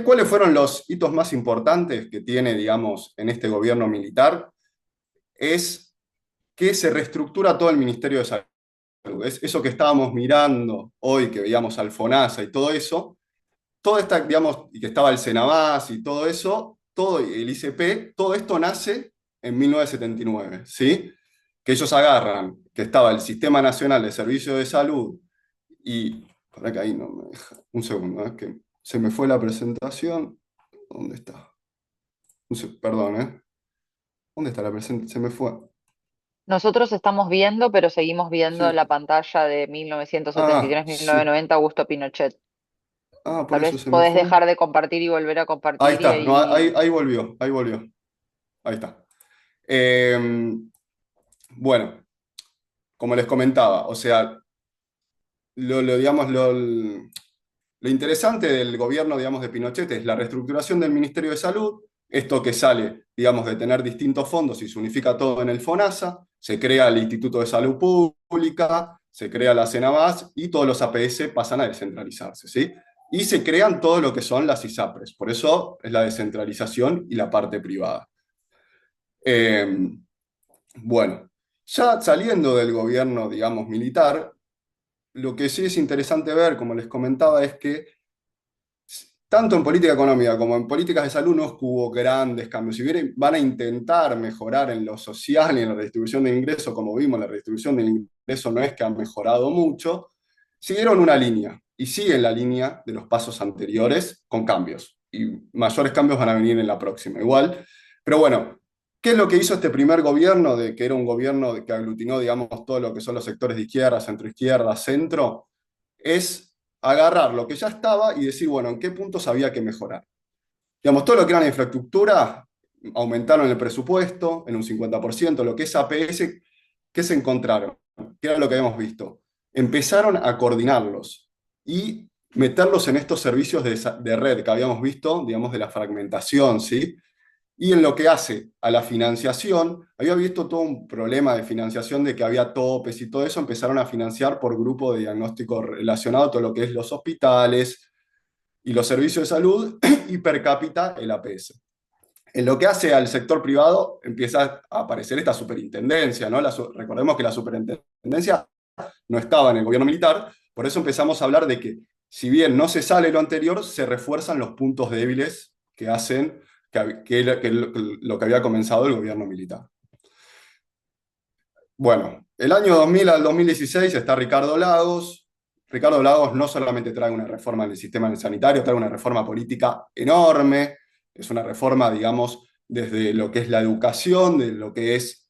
¿Cuáles fueron los hitos más importantes que tiene, digamos, en este gobierno militar? Es que se reestructura todo el Ministerio de Salud. Es eso que estábamos mirando hoy, que veíamos al FONASA y todo eso, todo esta, digamos, y que estaba el Senabas y todo eso, todo el ICP, todo esto nace en 1979, ¿sí? Que ellos agarran, que estaba el Sistema Nacional de Servicios de Salud y, para que ahí no me deja, un segundo, es que se me fue la presentación, ¿dónde está? Perdón, ¿eh? ¿Dónde está la presentación? Se me fue. Nosotros estamos viendo, pero seguimos viendo Sí. la pantalla de Ah, sí. 1973-1990, Augusto Pinochet. Ah, por Tal eso vez se me podés fue. dejar de compartir y volver a Ahí compartir y está, no, ahí... ahí volvió, ahí volvió. Ahí está. Eh, bueno, como les comentaba, o sea, digamos, lo interesante del gobierno, digamos, de Pinochet es la reestructuración del Ministerio de Salud, esto que sale, digamos, de tener distintos fondos y se unifica todo en el FONASA, se crea el Instituto de Salud Pública, se crea la CENAVAS y todos los APS pasan a descentralizarse, ¿sí? Y se crean todo lo que son las ISAPRES, por eso es la descentralización y la parte privada. Bueno, ya saliendo del gobierno, digamos, militar, lo que sí es interesante ver, como les comentaba, es que tanto en política económica como en políticas de salud no hubo grandes cambios. Si bien van a intentar mejorar en lo social y en la redistribución de ingresos, como vimos, la redistribución del ingreso no es que ha mejorado mucho, siguieron una línea y siguen la línea de los pasos anteriores con cambios. Y mayores cambios van a venir en la próxima igual. Pero bueno, ¿qué es lo que hizo este primer gobierno, que era un gobierno que aglutinó, digamos, todo lo que son los sectores de izquierda, centro-izquierda, centro? Es agarrar lo que ya estaba y decir, bueno, ¿en qué puntos había que mejorar? Digamos, todo lo que era la infraestructura, aumentaron el presupuesto en un 50%, lo que es APS, ¿qué se encontraron? ¿Qué era lo que habíamos visto? Empezaron a coordinarlos y meterlos en estos servicios de red que habíamos visto, digamos, de la fragmentación, ¿sí? Y en lo que hace a la financiación, había visto todo un problema de financiación de que había topes y todo eso, empezaron a financiar por grupo de diagnóstico relacionado a todo lo que es los hospitales y los servicios de salud y per cápita el APS. En lo que hace al sector privado empieza a aparecer esta superintendencia, ¿no? Recordemos que la superintendencia no estaba en el gobierno militar, por eso empezamos a hablar de que si bien no se sale lo anterior, se refuerzan los puntos débiles que hacen lo que había comenzado el gobierno militar. Bueno, el año 2000 al 2016 está Ricardo Lagos. Ricardo Lagos no solamente trae una reforma en el sistema sanitario, trae una reforma política enorme, es una reforma, digamos, desde lo que es la educación, de lo que es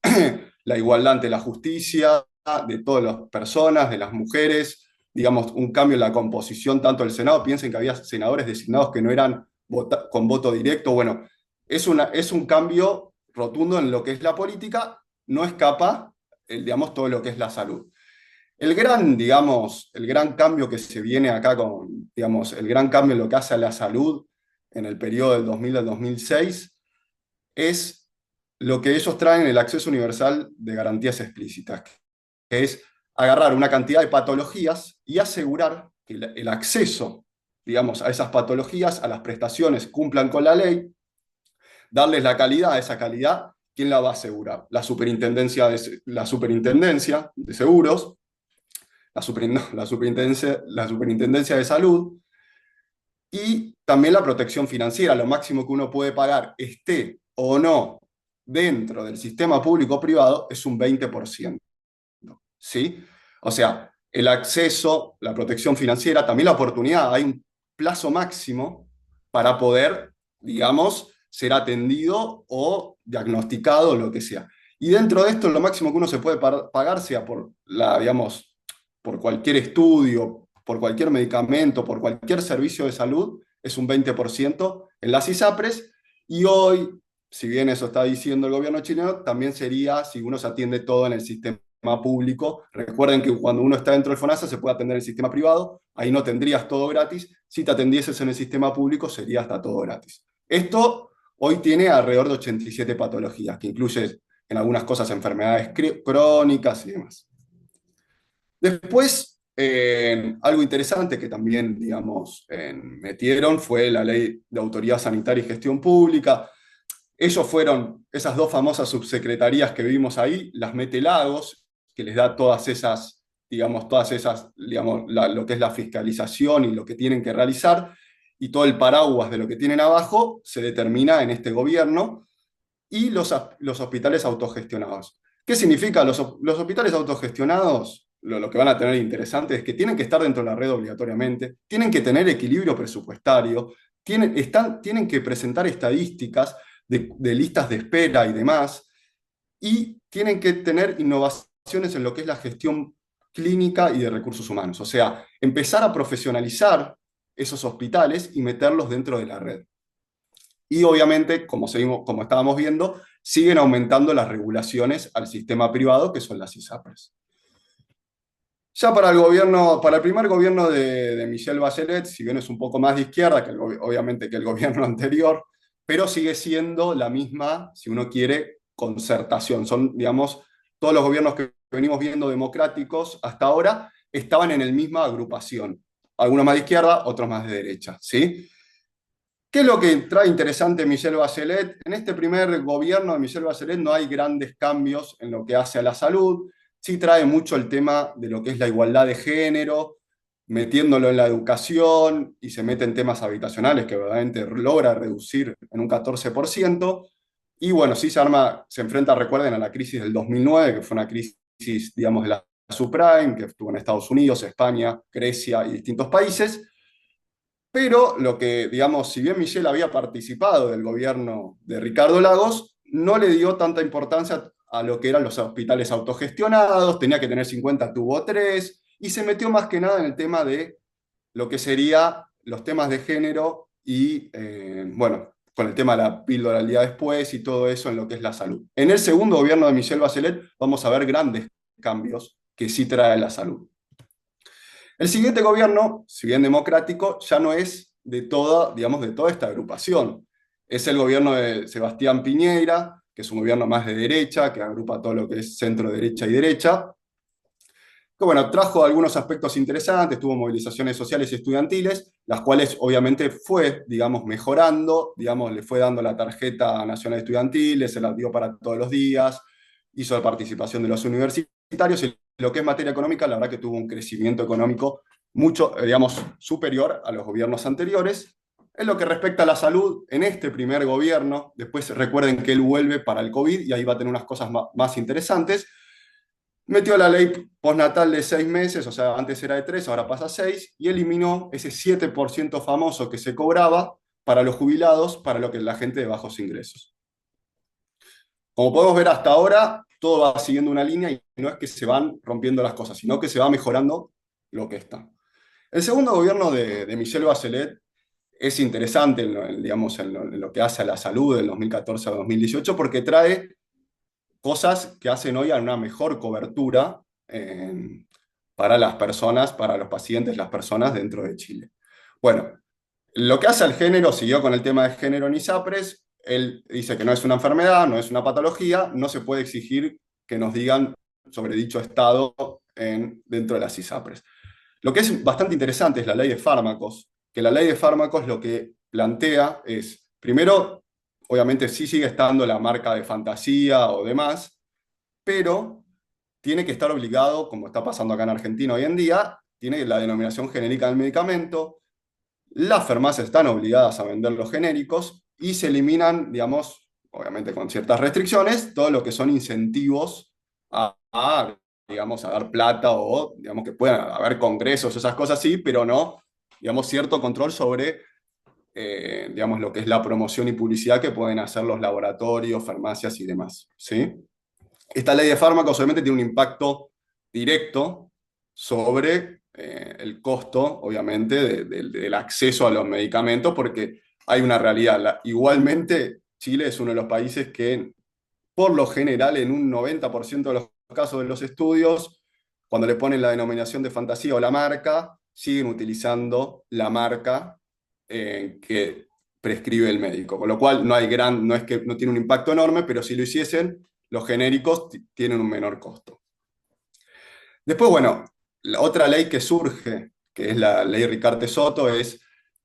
la igualdad ante la justicia, de todas las personas, de las mujeres, digamos, un cambio en la composición tanto del Senado. Piensen que había senadores designados que no eran con voto directo. Bueno, es un cambio rotundo en lo que es la política, no escapa, digamos, todo lo que es la salud. Digamos, el gran cambio que se viene acá con, digamos, el gran cambio en lo que hace a la salud en el periodo del 2000 al 2006 es lo que ellos traen, el acceso universal de garantías explícitas, que es agarrar una cantidad de patologías y asegurar que el acceso, digamos, a esas patologías, a las prestaciones, cumplan con la ley, darles la calidad, a esa calidad, ¿quién la va a asegurar? La superintendencia de seguros, la superintendencia de salud, y también la protección financiera. Lo máximo que uno puede pagar, esté o no dentro del sistema público-privado, es un 20%. ¿Sí? O sea, el acceso, la protección financiera, también la oportunidad, hay un plazo máximo para poder, digamos, ser atendido o diagnosticado, lo que sea. Y dentro de esto, lo máximo que uno se puede pagar, sea por digamos, por cualquier estudio, por cualquier medicamento, por cualquier servicio de salud, es un 20% en las ISAPRES, y hoy, si bien eso está diciendo el gobierno chileno, también sería si uno se atiende todo en el sistema público. Recuerden que cuando uno está dentro del FONASA se puede atender en el sistema privado, ahí no tendrías todo gratis, si te atendieses en el sistema público sería hasta todo gratis. Esto hoy tiene alrededor de 87 patologías, que incluye en algunas cosas enfermedades crónicas y demás. Después, algo interesante que también, digamos, metieron fue la Ley de Autoridad Sanitaria y Gestión Pública. Ellos fueron esas dos famosas subsecretarías que vimos ahí, las mete Lagos, que les da todas esas, digamos, lo que es la fiscalización y lo que tienen que realizar, y todo el paraguas de lo que tienen abajo se determina en este gobierno, y los hospitales autogestionados. ¿Qué significa? Los hospitales autogestionados, lo que van a tener interesante es que tienen que estar dentro de la red obligatoriamente, tienen que tener equilibrio presupuestario, tienen que presentar estadísticas de listas de espera y demás, y tienen que tener innovaciones en lo que es la gestión clínica y de recursos humanos. O sea, empezar a profesionalizar esos hospitales y meterlos dentro de la red. Y obviamente, como estábamos viendo, siguen aumentando las regulaciones al sistema privado, que son las ISAPRES. Ya para el primer gobierno de Michelle Bachelet, si bien es un poco más de izquierda, obviamente que el gobierno anterior, pero sigue siendo la misma, si uno quiere, concertación. Son, digamos, todos los gobiernos que venimos viendo democráticos hasta ahora estaban en la misma agrupación. Algunos más de izquierda, otros más de derecha, ¿sí? ¿Qué es lo que trae interesante Michelle Bachelet? En este primer gobierno de Michelle Bachelet no hay grandes cambios en lo que hace a la salud. Sí trae mucho el tema de lo que es la igualdad de género, metiéndolo en la educación, y se mete en temas habitacionales que verdaderamente logra reducir en un 14%. Y bueno, sí se enfrenta, recuerden, a la crisis del 2009, que fue una crisis, digamos, de la subprime, que estuvo en Estados Unidos, España, Grecia y distintos países. Pero lo que, digamos, si bien Michelle había participado del gobierno de Ricardo Lagos, no le dio tanta importancia a lo que eran los hospitales autogestionados, tenía que tener 50, tuvo 3, y se metió más que nada en el tema de lo que sería los temas de género y, bueno, con el tema de la píldora al día después y todo eso en lo que es la salud. En el segundo gobierno de Michelle Bachelet vamos a ver grandes cambios que sí trae la salud. El siguiente gobierno, si bien democrático, ya no es de toda, digamos, de toda esta agrupación. Es el gobierno de Sebastián Piñera, que es un gobierno más de derecha, que agrupa todo lo que es centro derecha y derecha, que bueno, trajo algunos aspectos interesantes, tuvo movilizaciones sociales y estudiantiles, las cuales obviamente fue, digamos, mejorando, digamos, le fue dando la tarjeta nacional estudiantil, se la dio para todos los días, hizo la participación de los universitarios, y lo que es materia económica, la verdad que tuvo un crecimiento económico mucho, digamos, superior a los gobiernos anteriores. En lo que respecta a la salud, en este primer gobierno, después recuerden que él vuelve para el COVID y ahí va a tener unas cosas más interesantes, metió la ley postnatal de 6 meses, o sea, antes era de 3, ahora pasa a 6, y eliminó ese 7% famoso que se cobraba para los jubilados, para lo que es la gente de bajos ingresos. Como podemos ver hasta ahora, todo va siguiendo una línea y no es que se van rompiendo las cosas, sino que se va mejorando lo que está. El segundo gobierno de Michelle Bachelet es interesante digamos, en lo que hace a la salud del 2014 a 2018 porque trae cosas que hacen hoy a una mejor cobertura para las personas, para los pacientes, las personas dentro de Chile. Bueno, lo que hace al género, siguió con el tema de género en ISAPRES, él dice que no es una enfermedad, no es una patología, no se puede exigir que nos digan sobre dicho estado dentro de las ISAPRES. Lo que es bastante interesante es la ley de fármacos, que la ley de fármacos lo que plantea es, primero, obviamente sí sigue estando la marca de fantasía o demás, pero tiene que estar obligado, como está pasando acá en Argentina hoy en día, tiene la denominación genérica del medicamento, las farmacias están obligadas a vender los genéricos y se eliminan, digamos, obviamente con ciertas restricciones, todo lo que son incentivos digamos, a dar plata o, digamos, que puedan haber congresos, esas cosas sí, pero no, digamos, cierto control sobre, digamos, lo que es la promoción y publicidad que pueden hacer los laboratorios, farmacias y demás, ¿sí? Esta ley de fármacos obviamente tiene un impacto directo sobre el costo, obviamente, del acceso a los medicamentos, porque hay una realidad. Igualmente, Chile es uno de los países que, por lo general, en un 90% de los casos de los estudios, cuando le ponen la denominación de fantasía o la marca, siguen utilizando la marca que prescribe el médico. Con lo cual, no es que no tiene un impacto enorme, pero si lo hiciesen, los genéricos tienen un menor costo. Después, bueno, la otra ley que surge, que es la ley Ricarte Soto,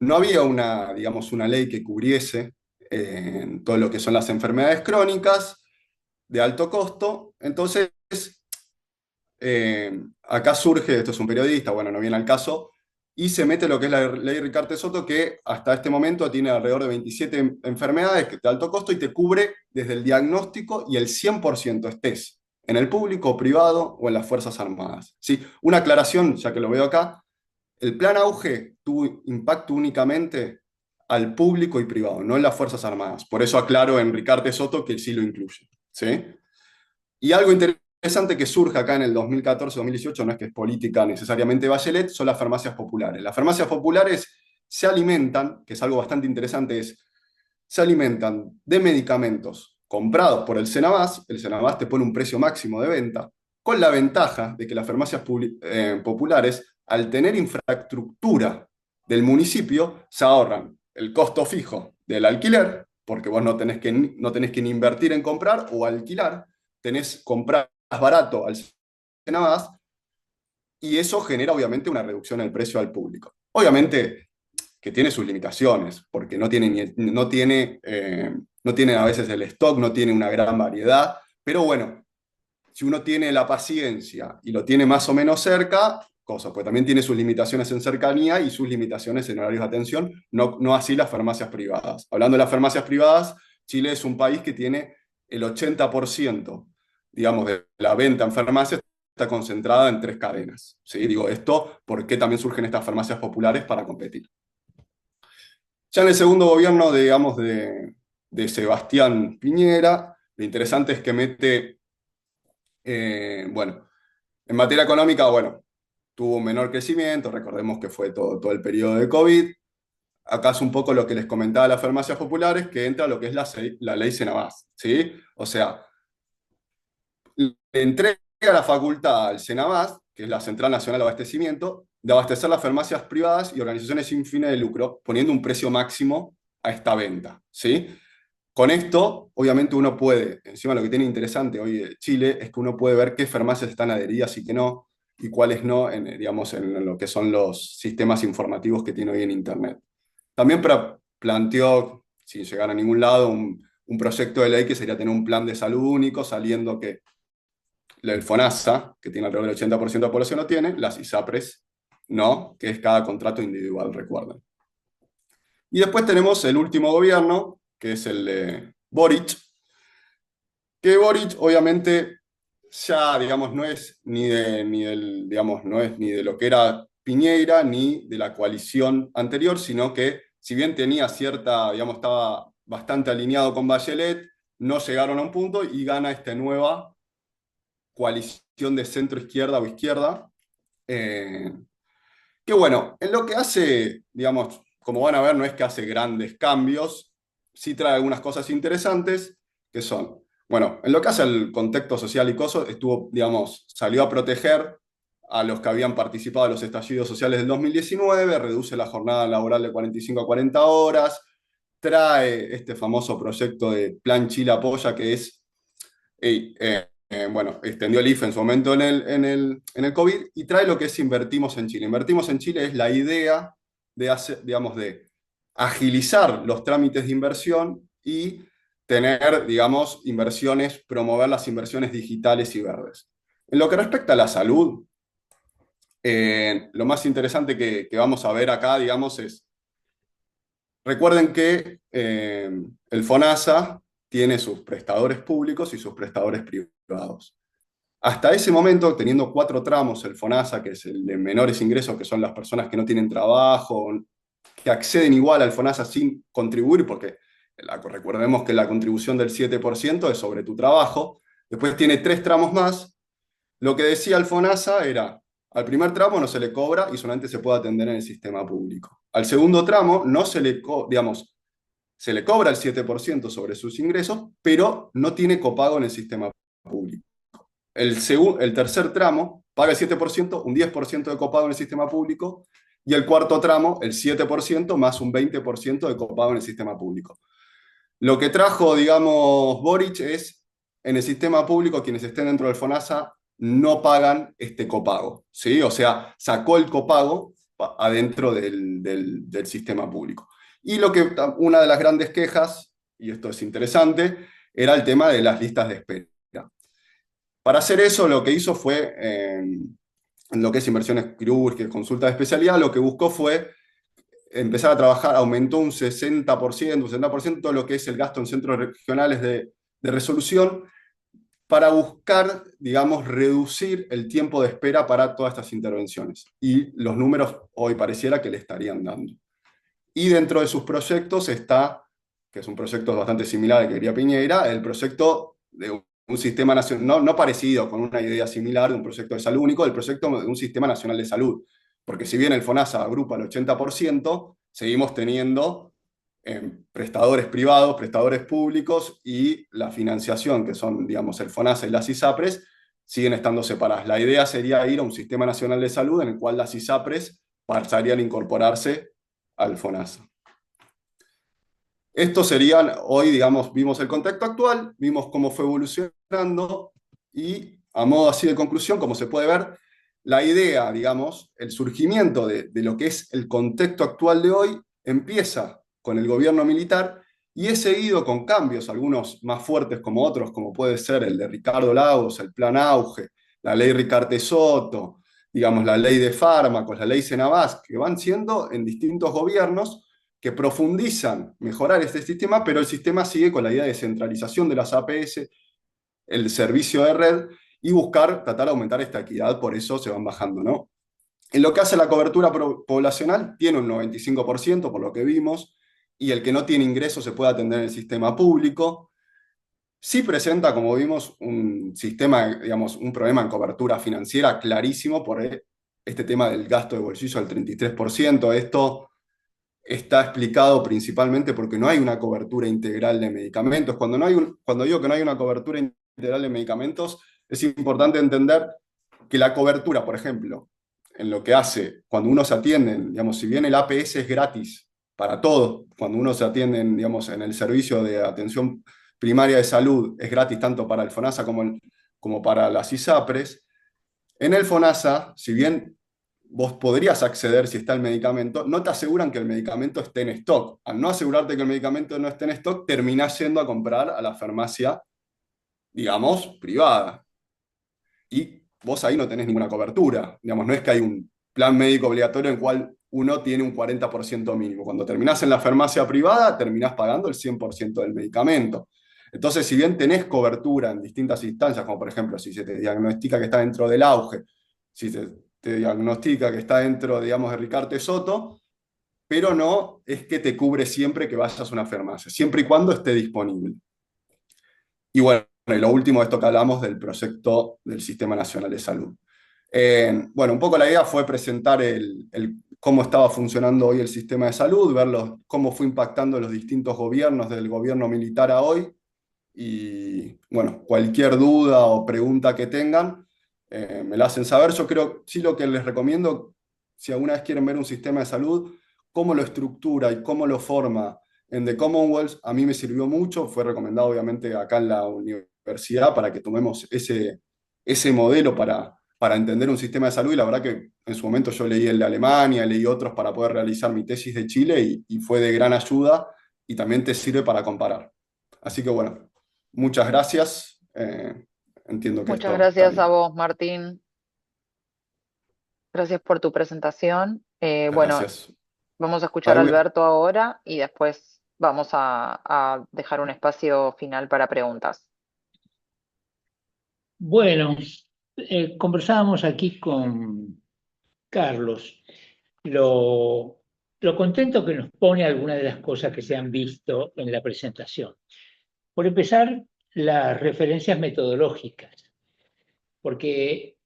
no había digamos, una ley que cubriese todo lo que son las enfermedades crónicas de alto costo. Entonces, acá surge, esto es un periodista, bueno, no viene al caso, y se mete lo que es la ley Ricarte Soto, que hasta este momento tiene alrededor de 27 enfermedades de alto costo y te cubre desde el diagnóstico y el 100% estés en el público, privado o en las Fuerzas Armadas. ¿Sí? Una aclaración, ya que lo veo acá, el plan Auge tuvo impacto únicamente al público y privado, no en las Fuerzas Armadas. Por eso aclaro en Ricarte Soto que sí lo incluye. ¿Sí? Y algo interesante que surge acá en el 2014-2018, no es que es política necesariamente Bachelet, son las farmacias populares. Las farmacias populares se alimentan, que es algo bastante interesante, se alimentan de medicamentos comprados por el Senabás te pone un precio máximo de venta, con la ventaja de que las farmacias populares, al tener infraestructura del municipio, se ahorran el costo fijo del alquiler, porque vos no tenés que ni invertir en comprar o alquilar, comprar barato al Senabás, y eso genera obviamente una reducción en el precio al público. Obviamente que tiene sus limitaciones, porque no tiene a veces el stock, no tiene una gran variedad, pero bueno, si uno tiene la paciencia y lo tiene más o menos cerca, pues también tiene sus limitaciones en cercanía y sus limitaciones en horarios de atención, no así las farmacias privadas. Hablando de las farmacias privadas, Chile es un país que tiene el 80%, digamos, de la venta en farmacias está concentrada en 3 cadenas. ¿Sí? Digo esto porque también surgen estas farmacias populares para competir. Ya en el segundo gobierno, digamos, de Sebastián Piñera, lo interesante es que mete, bueno, en materia económica, bueno, tuvo un menor crecimiento, recordemos que fue todo el periodo de COVID. Acá es un poco lo que les comentaba a las farmacias populares, que entra lo que es la ley Senabás, ¿sí? O sea, le entrega la facultad al Senabás, que es la Central Nacional de Abastecimiento, de abastecer las farmacias privadas y organizaciones sin fines de lucro, poniendo un precio máximo a esta venta, ¿sí? Con esto, obviamente uno puede, encima lo que tiene interesante hoy de Chile, es que uno puede ver qué farmacias están adheridas y qué no, y cuáles no, digamos, en lo que son los sistemas informativos que tiene hoy en Internet. También planteó, sin llegar a ningún lado, un proyecto de ley que sería tener un plan de salud único, saliendo que el FONASA, que tiene alrededor del 80% de la población, no tiene, las ISAPRES ¿no? Que es cada contrato individual, recuerden. Y después tenemos el último gobierno, que es el de Boric, que Boric obviamente ya, digamos, no es digamos, no es ni de lo que era Piñera, ni de la coalición anterior, sino que si bien tenía cierta, digamos, estaba bastante alineado con Bachelet, no llegaron a un punto y gana esta nueva coalición de centro-izquierda o izquierda, eh, que bueno, en lo que hace, digamos, como van a ver, no es que hace grandes cambios, sí trae algunas cosas interesantes, que son, bueno, en lo que hace el contexto social y cosas, estuvo, digamos, salió a proteger a los que habían participado en los estallidos sociales del 2019, reduce la jornada laboral de 45 a 40 horas, trae este famoso proyecto de Plan Chile Apoya, que es bueno, extendió el IFE en su momento en el COVID y trae lo que es Invertimos en Chile. Invertimos en Chile es la idea de hacer, digamos, de agilizar los trámites de inversión y tener, digamos, inversiones, promover las inversiones digitales y verdes. En lo que respecta a la salud, lo más interesante que vamos a ver acá, digamos, es, recuerden que el FONASA tiene sus prestadores públicos y sus prestadores privados. Hasta ese momento, teniendo 4 tramos, el FONASA, que es el de menores ingresos, que son las personas que no tienen trabajo, que acceden igual al FONASA sin contribuir, porque recordemos que la contribución del 7% es sobre tu trabajo. Después tiene 3 tramos más. Lo que decía el FONASA era, al primer tramo no se le cobra y solamente se puede atender en el sistema público. Al segundo tramo no se le, digamos, se le cobra el 7% sobre sus ingresos, pero no tiene copago en el sistema público. El tercer tramo paga el 7%, un 10% de copago en el sistema público, y el cuarto tramo, el 7% más un 20% de copago en el sistema público. Lo que trajo, digamos, Boric es, en el sistema público, quienes estén dentro del FONASA no pagan este copago, ¿sí? O sea, sacó el copago adentro del sistema público. Y una de las grandes quejas, y esto es interesante, era el tema de las listas de espera. Para hacer eso, lo que hizo fue, en lo que es inversiones quirúrgicas, consulta de especialidad, lo que buscó fue empezar a trabajar, aumentó un 60%, un 70% todo lo que es el gasto en centros regionales de resolución, para buscar, digamos, reducir el tiempo de espera para todas estas intervenciones. Y los números hoy pareciera que le estarían dando. Y dentro de sus proyectos está, que es un proyecto bastante similar al que quería Piñera, el proyecto de un sistema nacional, no parecido, con una idea similar de un proyecto de salud único, el proyecto de un sistema nacional de salud. Porque si bien el FONASA agrupa el 80%, seguimos teniendo prestadores privados, prestadores públicos y la financiación, que son, digamos, el FONASA y las ISAPRES, siguen estando separadas. La idea sería ir a un sistema nacional de salud en el cual las ISAPRES pasarían a incorporarse al FONASA. Estos serían, hoy, digamos, vimos el contexto actual, vimos cómo fue evolucionando y a modo así de conclusión, como se puede ver, la idea, digamos, el surgimiento de lo que es el contexto actual de hoy empieza con el gobierno militar y es seguido con cambios, algunos más fuertes como otros, como puede ser el de Ricardo Lagos, el Plan Auge, la ley Ricarte Soto, digamos, la ley de fármacos, la ley Senabás, que van siendo en distintos gobiernos que profundizan mejorar este sistema, pero el sistema sigue con la idea de centralización de las APS, el servicio de red, y tratar de aumentar esta equidad, por eso se van bajando, ¿no? En lo que hace la cobertura poblacional, tiene un 95%, por lo que vimos, y el que no tiene ingresos se puede atender en el sistema público. Sí presenta, como vimos, un sistema, digamos, un problema en cobertura financiera clarísimo por este tema del gasto de bolsillo al 33%. Esto está explicado principalmente porque no hay una cobertura integral de medicamentos. Cuando digo que no hay una cobertura integral de medicamentos, es importante entender que la cobertura, por ejemplo, en lo que hace cuando uno se atiende, digamos, si bien el APS es gratis para todos, cuando uno se atiende, digamos, en el servicio de atención primaria de salud, es gratis tanto para el FONASA como para las ISAPRES, en el FONASA, si bien vos podrías acceder si está el medicamento, no te aseguran que el medicamento esté en stock. Al no asegurarte que el medicamento no esté en stock, terminás yendo a comprar a la farmacia, digamos, privada. Y vos ahí no tenés ninguna cobertura. Digamos, no es que hay plan médico obligatorio en el cual uno tiene un 40% mínimo. Cuando terminás en la farmacia privada, terminás pagando el 100% del medicamento. Entonces, si bien tenés cobertura en distintas instancias, como por ejemplo, si se te diagnostica que está dentro del auge, si se te diagnostica que está dentro, digamos, de Ricarte Soto, pero no es que te cubre siempre que vayas a una farmacia, siempre y cuando esté disponible. Y bueno, y lo último de esto que hablamos del proyecto del Sistema Nacional de Salud. Bueno, un poco la idea fue presentar cómo estaba funcionando hoy el sistema de salud, ver cómo fue impactando los distintos gobiernos, del gobierno militar a hoy, y bueno, cualquier duda o pregunta que tengan, me la hacen saber. Yo creo, sí, lo que les recomiendo, si alguna vez quieren ver un sistema de salud, cómo lo estructura y cómo lo forma en The Commonwealth, a mí me sirvió mucho, fue recomendado obviamente acá en la universidad para que tomemos ese modelo para entender un sistema de salud, y la verdad que en su momento yo leí el de Alemania, leí otros para poder realizar mi tesis de Chile, y fue de gran ayuda, y también te sirve para comparar. Así que bueno, muchas gracias. Entiendo que Muchas esto gracias a estaría. vos, Martín. Gracias por tu presentación. Bueno, Gracias. vamos a escuchar a ¿Alguna- Alberto ahora y después vamos a dejar un espacio final para preguntas. Bueno, conversábamos aquí con Carlos, lo, lo contento que nos pone algunas de las cosas que se han visto en la presentación. Por empezar, las referencias metodológicas, porque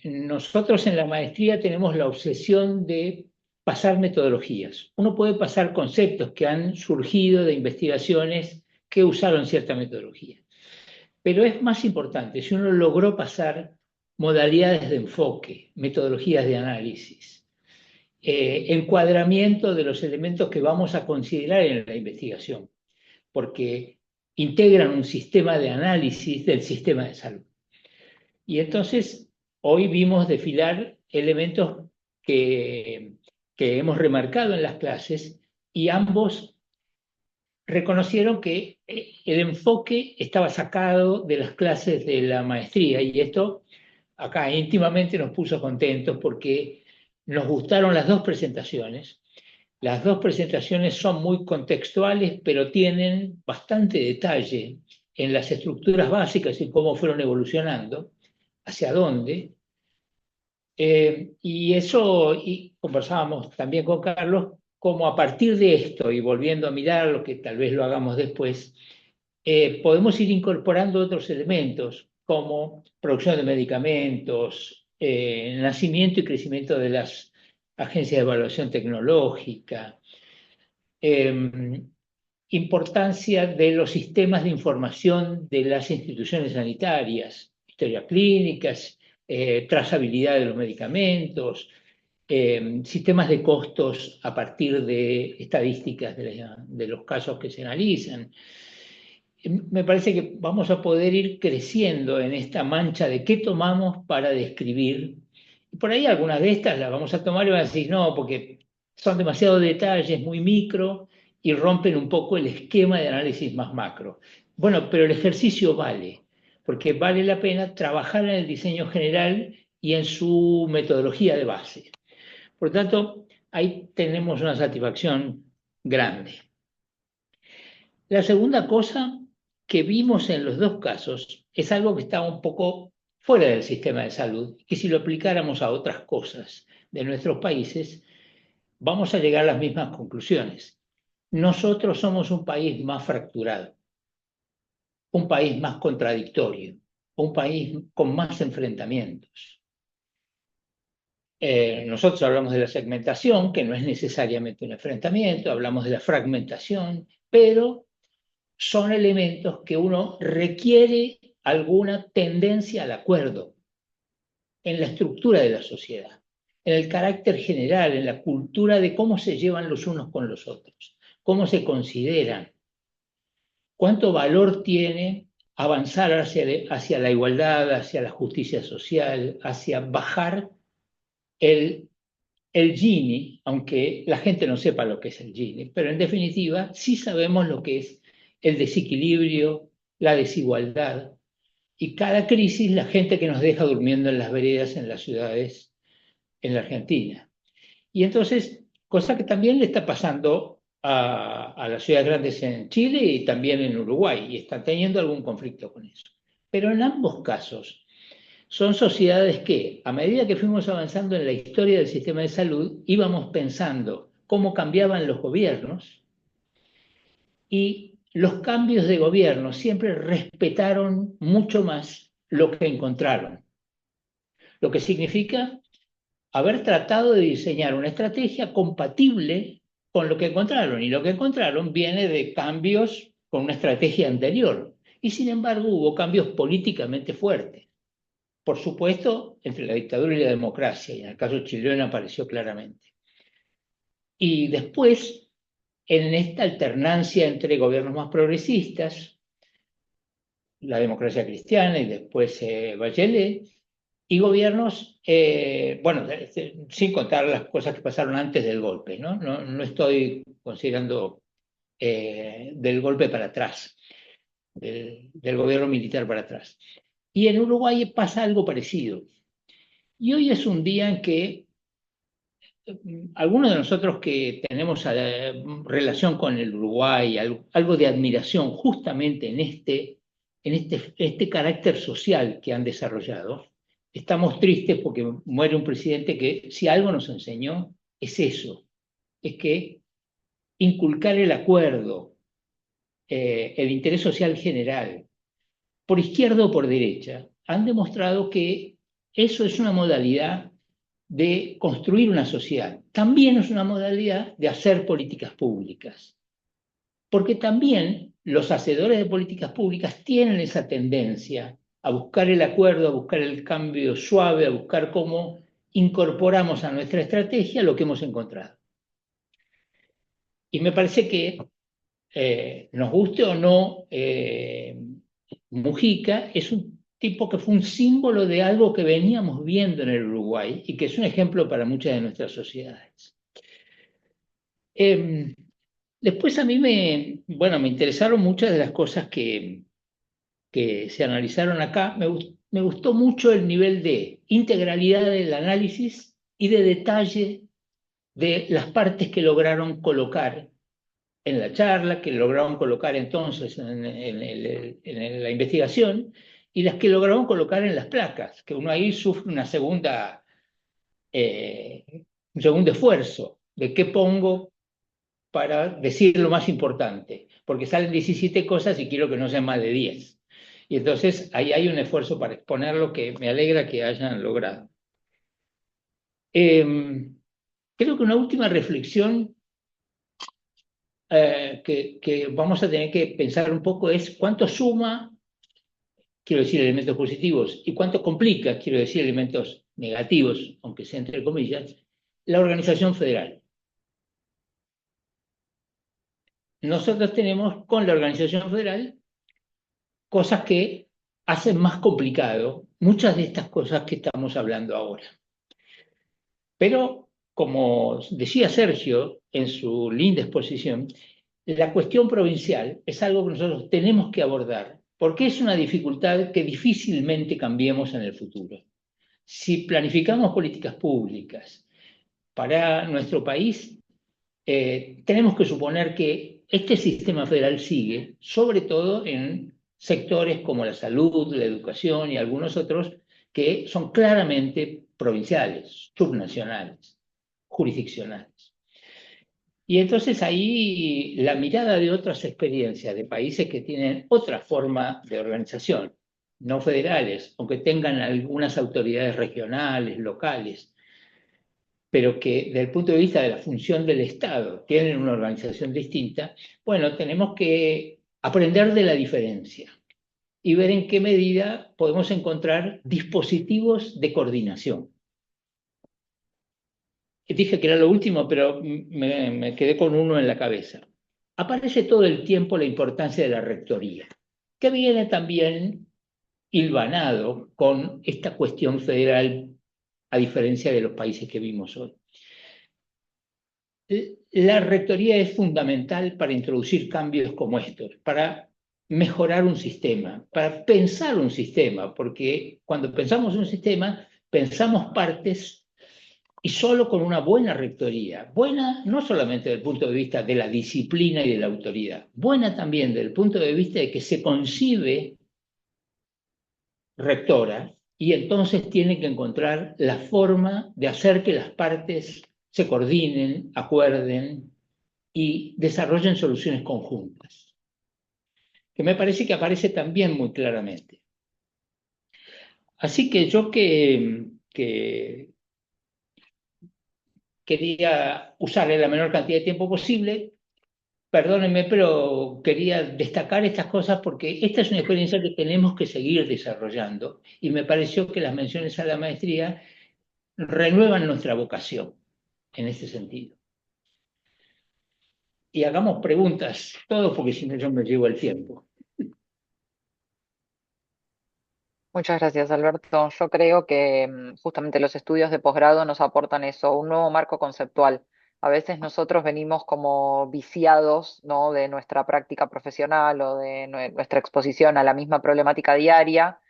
nosotros en la maestría tenemos la obsesión de pasar metodologías. Uno puede pasar conceptos que han surgido de investigaciones que usaron cierta metodología. Pero es más importante si uno logró pasar modalidades de enfoque, metodologías de análisis, encuadramiento de los elementos que vamos a considerar en la investigación, porque integran un sistema de análisis del sistema de salud. Y entonces, hoy vimos desfilar elementos que hemos remarcado en las clases, y ambos reconocieron que el enfoque estaba sacado de las clases de la maestría, y esto acá íntimamente nos puso contentos porque nos gustaron las dos presentaciones. Las dos presentaciones son muy contextuales, pero tienen bastante detalle en las estructuras básicas y cómo fueron evolucionando, hacia dónde. Y eso, y conversábamos también con Carlos, como a partir de esto, y volviendo a mirar lo que tal vez lo hagamos después, podemos ir incorporando otros elementos, como producción de medicamentos, nacimiento y crecimiento de las agencias de evaluación tecnológica, importancia de los sistemas de información de las instituciones sanitarias, historias clínicas, trazabilidad de los medicamentos, sistemas de costos a partir de estadísticas de los casos que se analizan. Me parece que vamos a poder ir creciendo en esta mancha de qué tomamos para describir. Y por ahí algunas de estas las vamos a tomar y van a decir, no, porque son demasiados detalles, muy micro, y rompen un poco el esquema de análisis más macro. Bueno, pero el ejercicio vale, porque vale la pena trabajar en el diseño general y en su metodología de base. Por lo tanto, ahí tenemos una satisfacción grande. La segunda cosa que vimos en los dos casos es algo que está un poco fuera del sistema de salud, que si lo aplicáramos a otras cosas de nuestros países, vamos a llegar a las mismas conclusiones. Nosotros somos un país más fracturado, un país más contradictorio, un país con más enfrentamientos. Nosotros hablamos de la segmentación, que no es necesariamente un enfrentamiento, hablamos de la fragmentación, pero son elementos que uno requiere alguna tendencia al acuerdo en la estructura de la sociedad, en el carácter general, en la cultura de cómo se llevan los unos con los otros, cómo se consideran, cuánto valor tiene avanzar hacia la igualdad, hacia la justicia social, hacia bajar el Gini, aunque la gente no sepa lo que es el Gini, pero en definitiva sí sabemos lo que es el desequilibrio, la desigualdad, y cada crisis la gente que nos deja durmiendo en las veredas, en las ciudades, en la Argentina. Y entonces, cosa que también le está pasando a las ciudades grandes en Chile y también en Uruguay, y están teniendo algún conflicto con eso. Pero en ambos casos son sociedades que, a medida que fuimos avanzando en la historia del sistema de salud, íbamos pensando cómo cambiaban los gobiernos, y los cambios de gobierno siempre respetaron mucho más lo que encontraron, lo que significa haber tratado de diseñar una estrategia compatible con lo que encontraron, y lo que encontraron viene de cambios con una estrategia anterior, y sin embargo hubo cambios políticamente fuertes. Por supuesto, entre la dictadura y la democracia, y en el caso chileno apareció claramente. Y después, en esta alternancia entre gobiernos más progresistas, la democracia cristiana y después Bachelet, y gobiernos, bueno, sin contar las cosas que pasaron antes del golpe, ¿no? No estoy considerando del golpe para atrás, del gobierno militar para atrás. Y en Uruguay pasa algo parecido. Y hoy es un día en que algunos de nosotros que tenemos relación con el Uruguay, algo de admiración justamente en este carácter social que han desarrollado, estamos tristes porque muere un presidente que, si algo nos enseñó, es eso, es que inculcar el acuerdo, el interés social general, por izquierda o por derecha, han demostrado que eso es una modalidad de construir una sociedad. También es una modalidad de hacer políticas públicas, porque también los hacedores de políticas públicas tienen esa tendencia a buscar el acuerdo, a buscar el cambio suave, a buscar cómo incorporamos a nuestra estrategia lo que hemos encontrado. Y me parece que, nos guste o no, Mujica es un tipo que fue un símbolo de algo que veníamos viendo en el Uruguay y que es un ejemplo para muchas de nuestras sociedades. Después a mí me interesaron muchas de las cosas que se analizaron acá. Me gustó mucho el nivel de integralidad del análisis y de detalle de las partes que lograron colocar en la charla, que lograron colocar entonces en la investigación, y las que lograron colocar en las placas, que uno ahí sufre un segundo esfuerzo de qué pongo para decir lo más importante, porque salen 17 cosas y quiero que no sean más de 10. Y entonces ahí hay un esfuerzo para exponerlo que me alegra que hayan logrado. Creo que una última reflexión que vamos a tener que pensar un poco es cuánto suma, quiero decir elementos positivos, y cuánto complica, quiero decir elementos negativos, aunque sea entre comillas, la organización federal. Nosotros tenemos con la organización federal cosas que hacen más complicado muchas de estas cosas que estamos hablando ahora. Pero, como decía Sergio en su linda exposición, la cuestión provincial es algo que nosotros tenemos que abordar, porque es una dificultad que difícilmente cambiemos en el futuro. Si planificamos políticas públicas para nuestro país, tenemos que suponer que este sistema federal sigue, sobre todo en sectores como la salud, la educación y algunos otros que son claramente provinciales, subnacionales, jurisdiccionales. Y entonces ahí la mirada de otras experiencias de países que tienen otra forma de organización, no federales, aunque tengan algunas autoridades regionales, locales, pero que desde el punto de vista de la función del Estado tienen una organización distinta, bueno, tenemos que aprender de la diferencia y ver en qué medida podemos encontrar dispositivos de coordinación. Dije que era lo último, pero me quedé con uno en la cabeza. Aparece todo el tiempo la importancia de la rectoría, que viene también hilvanado con esta cuestión federal, a diferencia de los países que vimos hoy. La rectoría es fundamental para introducir cambios como estos, para mejorar un sistema, para pensar un sistema, porque cuando pensamos un sistema, pensamos partes y solo con una buena rectoría, buena no solamente desde el punto de vista de la disciplina y de la autoridad, buena también desde el punto de vista de que se concibe rectora y entonces tiene que encontrar la forma de hacer que las partes se coordinen, acuerden y desarrollen soluciones conjuntas, que me parece que aparece también muy claramente. Así que yo que quería usarle la menor cantidad de tiempo posible, perdónenme, pero quería destacar estas cosas porque esta es una experiencia que tenemos que seguir desarrollando y me pareció que las menciones a la maestría renuevan nuestra vocación en este sentido. Y hagamos preguntas, todos, porque si no yo me llevo el tiempo. Muchas gracias, Alberto. Yo creo que justamente los estudios de posgrado nos aportan eso, un nuevo marco conceptual. A veces nosotros venimos como viciados, ¿no?, de nuestra práctica profesional o de nuestra exposición a la misma problemática diaria,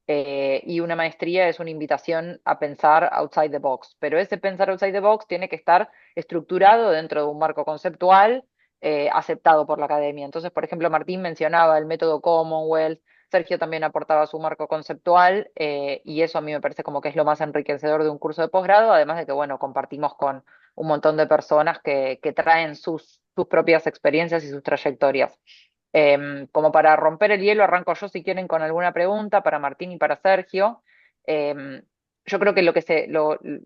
y una maestría es una invitación a pensar outside the box. Pero ese pensar outside the box tiene que estar estructurado dentro de un marco conceptual aceptado por la academia. Entonces, por ejemplo, Martín mencionaba el método Commonwealth. Sergio también aportaba su marco conceptual, y eso a mí me parece como que es lo más enriquecedor de un curso de posgrado, además de que, bueno, compartimos con un montón de personas que traen sus propias experiencias y sus trayectorias. Como para romper el hielo, arranco yo si quieren con alguna pregunta para Martín y para Sergio. Em, yo creo que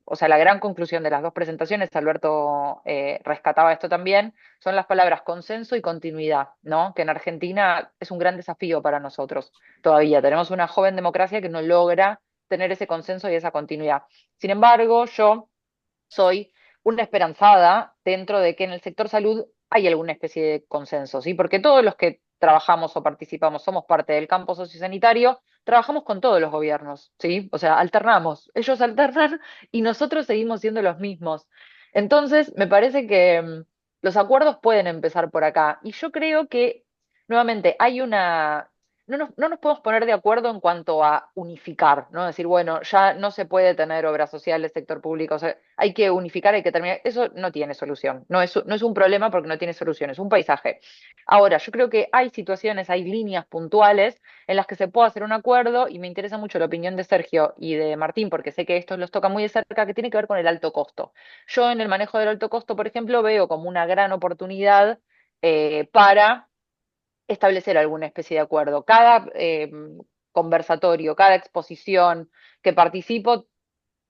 o sea, la gran conclusión de las dos presentaciones, Alberto rescataba esto también, son las palabras consenso y continuidad, ¿no? Que en Argentina es un gran desafío para nosotros todavía. Tenemos una joven democracia que no logra tener ese consenso y esa continuidad. Sin embargo, yo soy una esperanzada dentro de que en el sector salud hay alguna especie de consenso, ¿sí? Porque todos los que trabajamos o participamos, somos parte del campo sociosanitario, trabajamos con todos los gobiernos, ¿sí? O sea, alternamos, ellos alternan y nosotros seguimos siendo los mismos. Entonces, me parece que los acuerdos pueden empezar por acá. Y yo creo que, nuevamente, hay una no nos podemos poner de acuerdo en cuanto a unificar, ¿no? Decir, bueno, ya no se puede tener obras sociales, sector público, o sea, hay que unificar, hay que terminar. Eso no tiene solución, no es un problema porque no tiene solución, es un paisaje. Ahora, yo creo que hay situaciones, hay líneas puntuales en las que se puede hacer un acuerdo, y me interesa mucho la opinión de Sergio y de Martín, porque sé que esto los toca muy de cerca, que tiene que ver con el alto costo. Yo en el manejo del alto costo, por ejemplo, veo como una gran oportunidad para establecer alguna especie de acuerdo. Cada conversatorio, cada exposición que participo,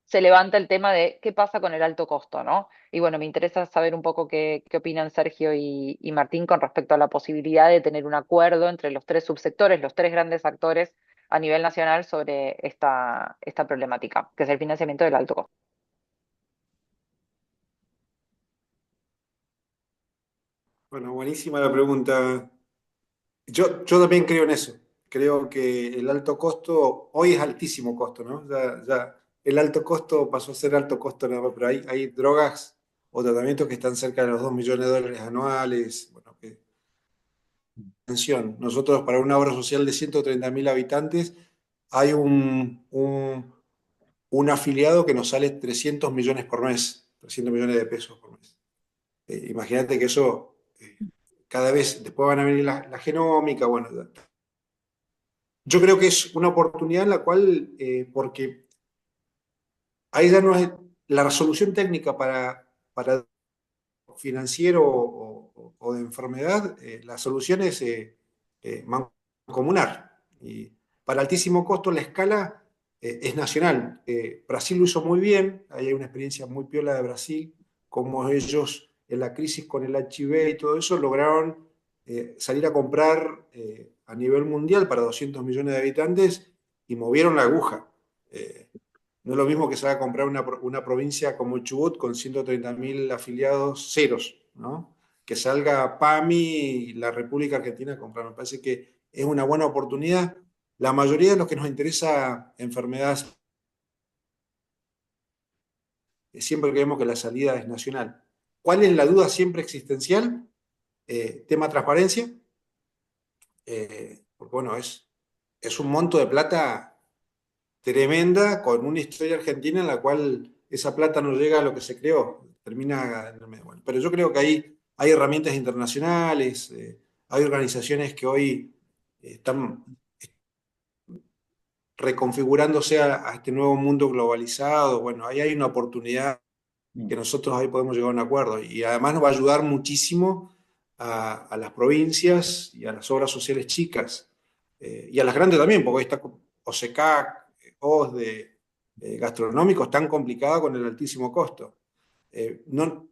se levanta el tema de qué pasa con el alto costo, ¿no? Y bueno, me interesa saber un poco qué opinan Sergio y Martín con respecto a la posibilidad de tener un acuerdo entre los tres subsectores, los tres grandes actores a nivel nacional sobre esta problemática, que es el financiamiento del alto costo. Bueno, buenísima la pregunta. Yo también creo en eso. Creo que el alto costo, hoy es altísimo costo, ¿no? Ya el alto costo pasó a ser alto costo nada más, pero hay drogas o tratamientos que están cerca de los 2 millones de dólares anuales. Bueno, atención, nosotros para una obra social de 130.000 habitantes hay un afiliado que nos sale 300 millones por mes, 300 millones de pesos por mes. Imagínate que eso cada vez, después van a venir la genómica, bueno. Yo creo que es una oportunidad en la cual, porque ahí ya no es la resolución técnica para financiero o de enfermedad, la solución es mancomunar. Y para altísimo costo la escala es nacional. Brasil lo hizo muy bien, ahí hay una experiencia muy piola de Brasil, como ellos en la crisis con el HIV y todo eso lograron salir a comprar a nivel mundial para 200 millones de habitantes y movieron la aguja. No es lo mismo que se va a comprar una provincia como Chubut con 130.000 afiliados ceros, ¿no? Que salga PAMI y la República Argentina a comprar. Me parece que es una buena oportunidad. La mayoría de los que nos interesa enfermedades, siempre creemos que la salida es nacional. ¿Cuál es la duda siempre existencial? Tema transparencia. Porque bueno, es un monto de plata tremenda con una historia argentina en la cual esa plata no llega a lo que se creó, termina en el medio. Bueno, pero yo creo que hay herramientas internacionales, hay organizaciones que hoy están reconfigurándose a este nuevo mundo globalizado. Bueno, ahí hay una oportunidad que nosotros ahí podemos llegar a un acuerdo. Y además nos va a ayudar muchísimo a las provincias y a las obras sociales chicas, y a las grandes también, porque hoy está OSECAC, OSDE, gastronómicos, tan complicada con el altísimo costo. No,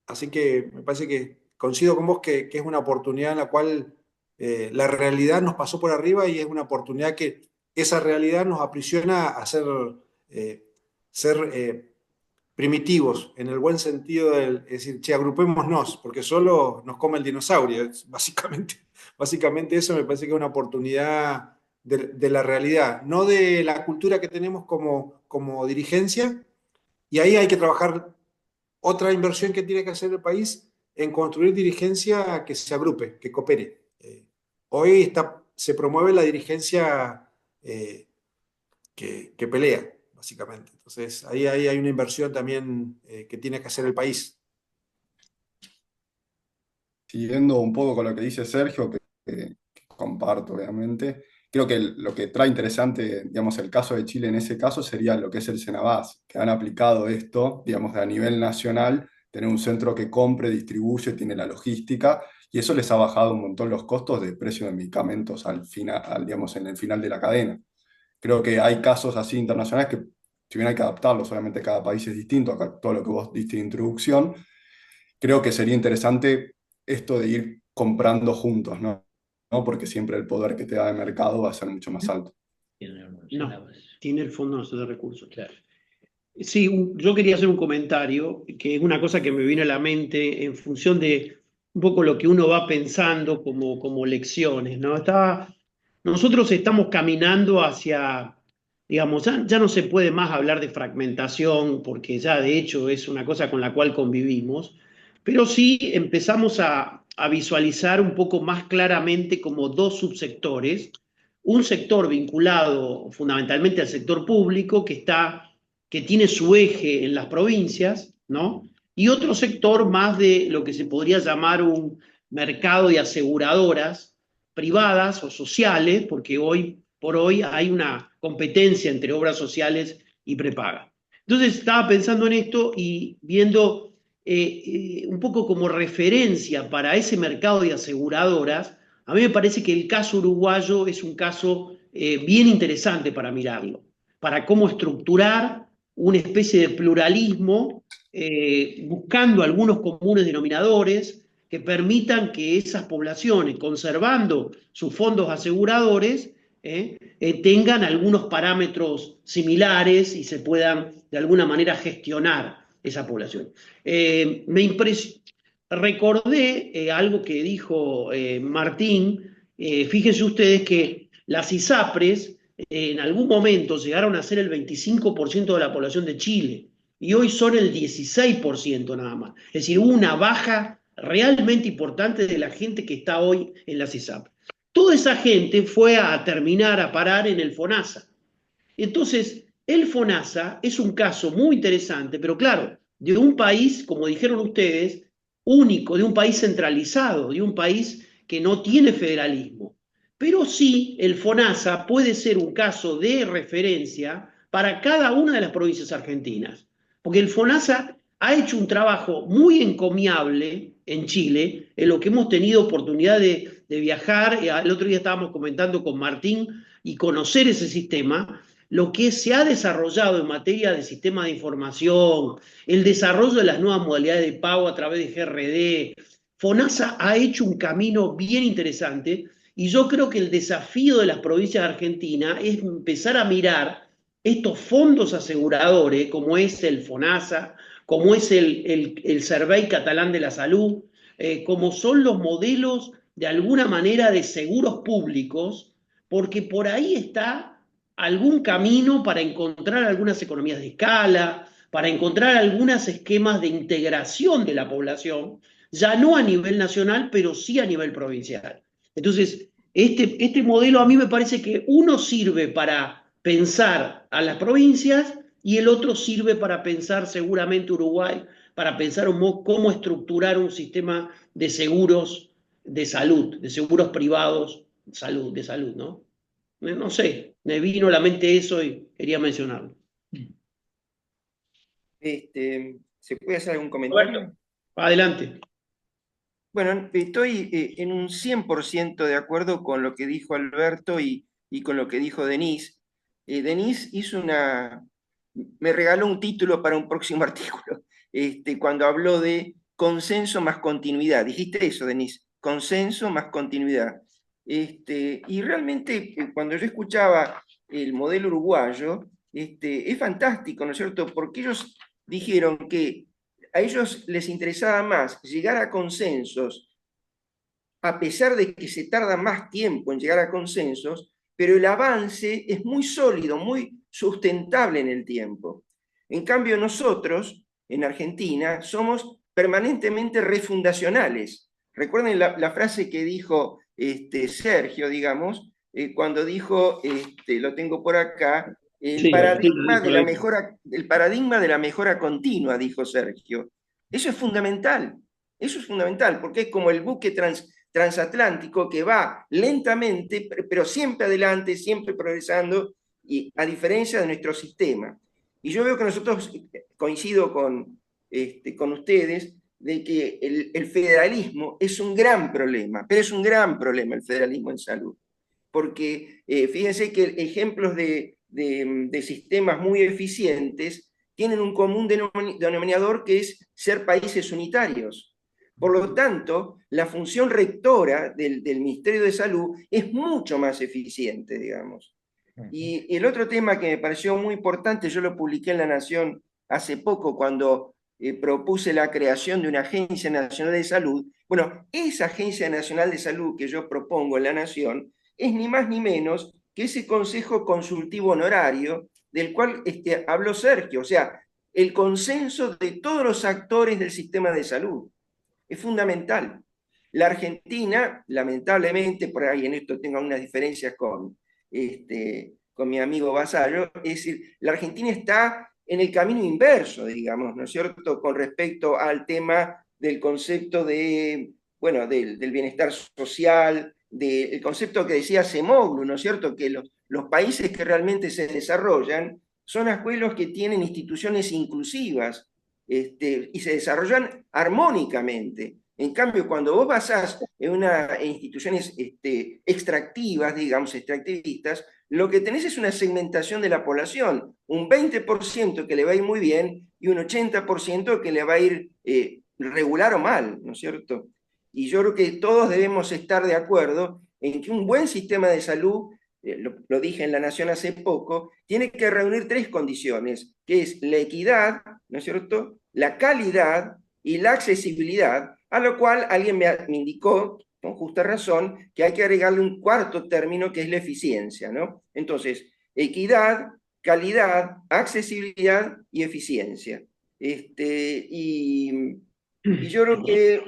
así que me parece que coincido con vos que es una oportunidad en la cual la realidad nos pasó por arriba y es una oportunidad que esa realidad nos aprisiona a ser primitivos, en el buen sentido es decir, che, agrupémonos, porque solo nos come el dinosaurio. Básicamente eso me parece que es una oportunidad de la realidad, no de la cultura que tenemos como dirigencia, y ahí hay que trabajar otra inversión que tiene que hacer el país en construir dirigencia que se agrupe, que coopere. Hoy se promueve la dirigencia que pelea, básicamente. Entonces, ahí hay una inversión también que tiene que hacer el país. Siguiendo un poco con lo que dice Sergio, que comparto obviamente, creo que lo que trae interesante, digamos, el caso de Chile en ese caso sería lo que es el Senabas, que han aplicado esto, digamos, a nivel nacional, tener un centro que compre, distribuye, tiene la logística, y eso les ha bajado un montón los costos de precio de medicamentos al final, digamos, en el final de la cadena. Creo que hay casos así internacionales que, si bien hay que adaptarlos, obviamente cada país es distinto, acá todo lo que vos diste de introducción, creo que sería interesante esto de ir comprando juntos, ¿no? ¿No? Porque siempre el poder que te da de mercado va a ser mucho más alto. No, tiene el Fondo Nacional de Recursos. Claro. Sí, yo quería hacer un comentario, que es una cosa que me viene a la mente en función de un poco lo que uno va pensando como lecciones, ¿no? Nosotros estamos caminando hacia, digamos, ya no se puede más hablar de fragmentación, porque ya de hecho es una cosa con la cual convivimos, pero sí empezamos a visualizar un poco más claramente como dos subsectores, un sector vinculado fundamentalmente al sector público que tiene su eje en las provincias, ¿no? Y otro sector más de lo que se podría llamar un mercado de aseguradoras privadas o sociales, porque hoy por hoy hay una competencia entre obras sociales y prepaga. Entonces estaba pensando en esto y viendo un poco como referencia para ese mercado de aseguradoras, a mí me parece que el caso uruguayo es un caso bien interesante para mirarlo, para cómo estructurar una especie de pluralismo, buscando algunos comunes denominadores que permitan que esas poblaciones, conservando sus fondos aseguradores, tengan algunos parámetros similares y se puedan de alguna manera gestionar esa población. Recordé algo que dijo Martín. Fíjense ustedes que las ISAPRES en algún momento llegaron a ser el 25% de la población de Chile y hoy son el 16% nada más. Es decir, hubo una baja realmente importante de la gente que está hoy en las ISAPRES. Toda esa gente fue a terminar, a parar en el FONASA. Entonces, el FONASA es un caso muy interesante, pero claro, de un país, como dijeron ustedes, único, de un país centralizado, de un país que no tiene federalismo. Pero sí, el FONASA puede ser un caso de referencia para cada una de las provincias argentinas, porque el FONASA ha hecho un trabajo muy encomiable en Chile, en lo que hemos tenido oportunidad de viajar. El otro día estábamos comentando con Martín y conocer ese sistema, lo que se ha desarrollado en materia de sistema de información, el desarrollo de las nuevas modalidades de pago a través de GRD. FONASA ha hecho un camino bien interesante y yo creo que el desafío de las provincias argentinas es empezar a mirar estos fondos aseguradores, como es el FONASA, como es el Servei Catalán de la Salud, como son los modelos de alguna manera de seguros públicos, porque por ahí está algún camino para encontrar algunas economías de escala, para encontrar algunos esquemas de integración de la población, ya no a nivel nacional, pero sí a nivel provincial. Entonces, este modelo a mí me parece que uno sirve para pensar a las provincias y el otro sirve para pensar seguramente Uruguay, para pensar cómo estructurar un sistema de seguros de salud, de seguros privados de salud, ¿no? No sé, me vino a la mente eso y quería mencionarlo. ¿Se puede hacer algún Roberto, comentario? adelante. Bueno, estoy en un 100% de acuerdo con lo que dijo Alberto y con lo que dijo Denise. Denise me regaló un título para un próximo artículo, cuando habló de consenso más continuidad. Dijiste eso, Denise, consenso más continuidad. Y realmente cuando yo escuchaba el modelo uruguayo, es fantástico, ¿no es cierto? Porque ellos dijeron que a ellos les interesaba más llegar a consensos, a pesar de que se tarda más tiempo en llegar a consensos, pero el avance es muy sólido, muy sustentable en el tiempo. En cambio, nosotros, en Argentina, somos permanentemente refundacionales. Recuerden la frase que dijo Sergio, digamos, cuando dijo, lo tengo por acá, Sí, el paradigma de la mejora continua, dijo Sergio. Eso es fundamental, porque es como el buque transatlántico que va lentamente, pero siempre adelante, siempre progresando, y a diferencia de nuestro sistema. Y yo veo que nosotros, coincido con ustedes, de que el federalismo es un gran problema, pero es un gran problema el federalismo en salud. Porque fíjense que ejemplos de sistemas muy eficientes tienen un común denominador que es ser países unitarios. Por lo tanto, la función rectora del Ministerio de Salud es mucho más eficiente, digamos. Y el otro tema que me pareció muy importante, yo lo publiqué en La Nación hace poco cuando propuse la creación de una Agencia Nacional de Salud. Bueno, esa Agencia Nacional de Salud que yo propongo en La Nación es ni más ni menos que ese Consejo Consultivo Honorario del cual habló Sergio, o sea, el consenso de todos los actores del sistema de salud. Es fundamental. La Argentina, lamentablemente, por ahí en esto tengo unas diferencias con mi amigo Vasallo, es decir, la Argentina está en el camino inverso, digamos, ¿no es cierto?, con respecto al tema del concepto bueno, del bienestar social, del concepto que decía Acemoglu, ¿no es cierto?, que los países que realmente se desarrollan son aquellos que tienen instituciones inclusivas, y se desarrollan armónicamente. En cambio, cuando vos basás en instituciones extractivas, digamos, extractivistas, lo que tenés es una segmentación de la población, un 20% que le va a ir muy bien y un 80% que le va a ir regular o mal, ¿no es cierto? Y yo creo que todos debemos estar de acuerdo en que un buen sistema de salud, lo dije en La Nación hace poco, tiene que reunir tres condiciones, que es la equidad, ¿no es cierto?, la calidad y la accesibilidad, a lo cual alguien me indicó, con justa razón, que hay que agregarle un cuarto término que es la eficiencia, ¿no? Entonces, equidad, calidad, accesibilidad y eficiencia. Y yo creo que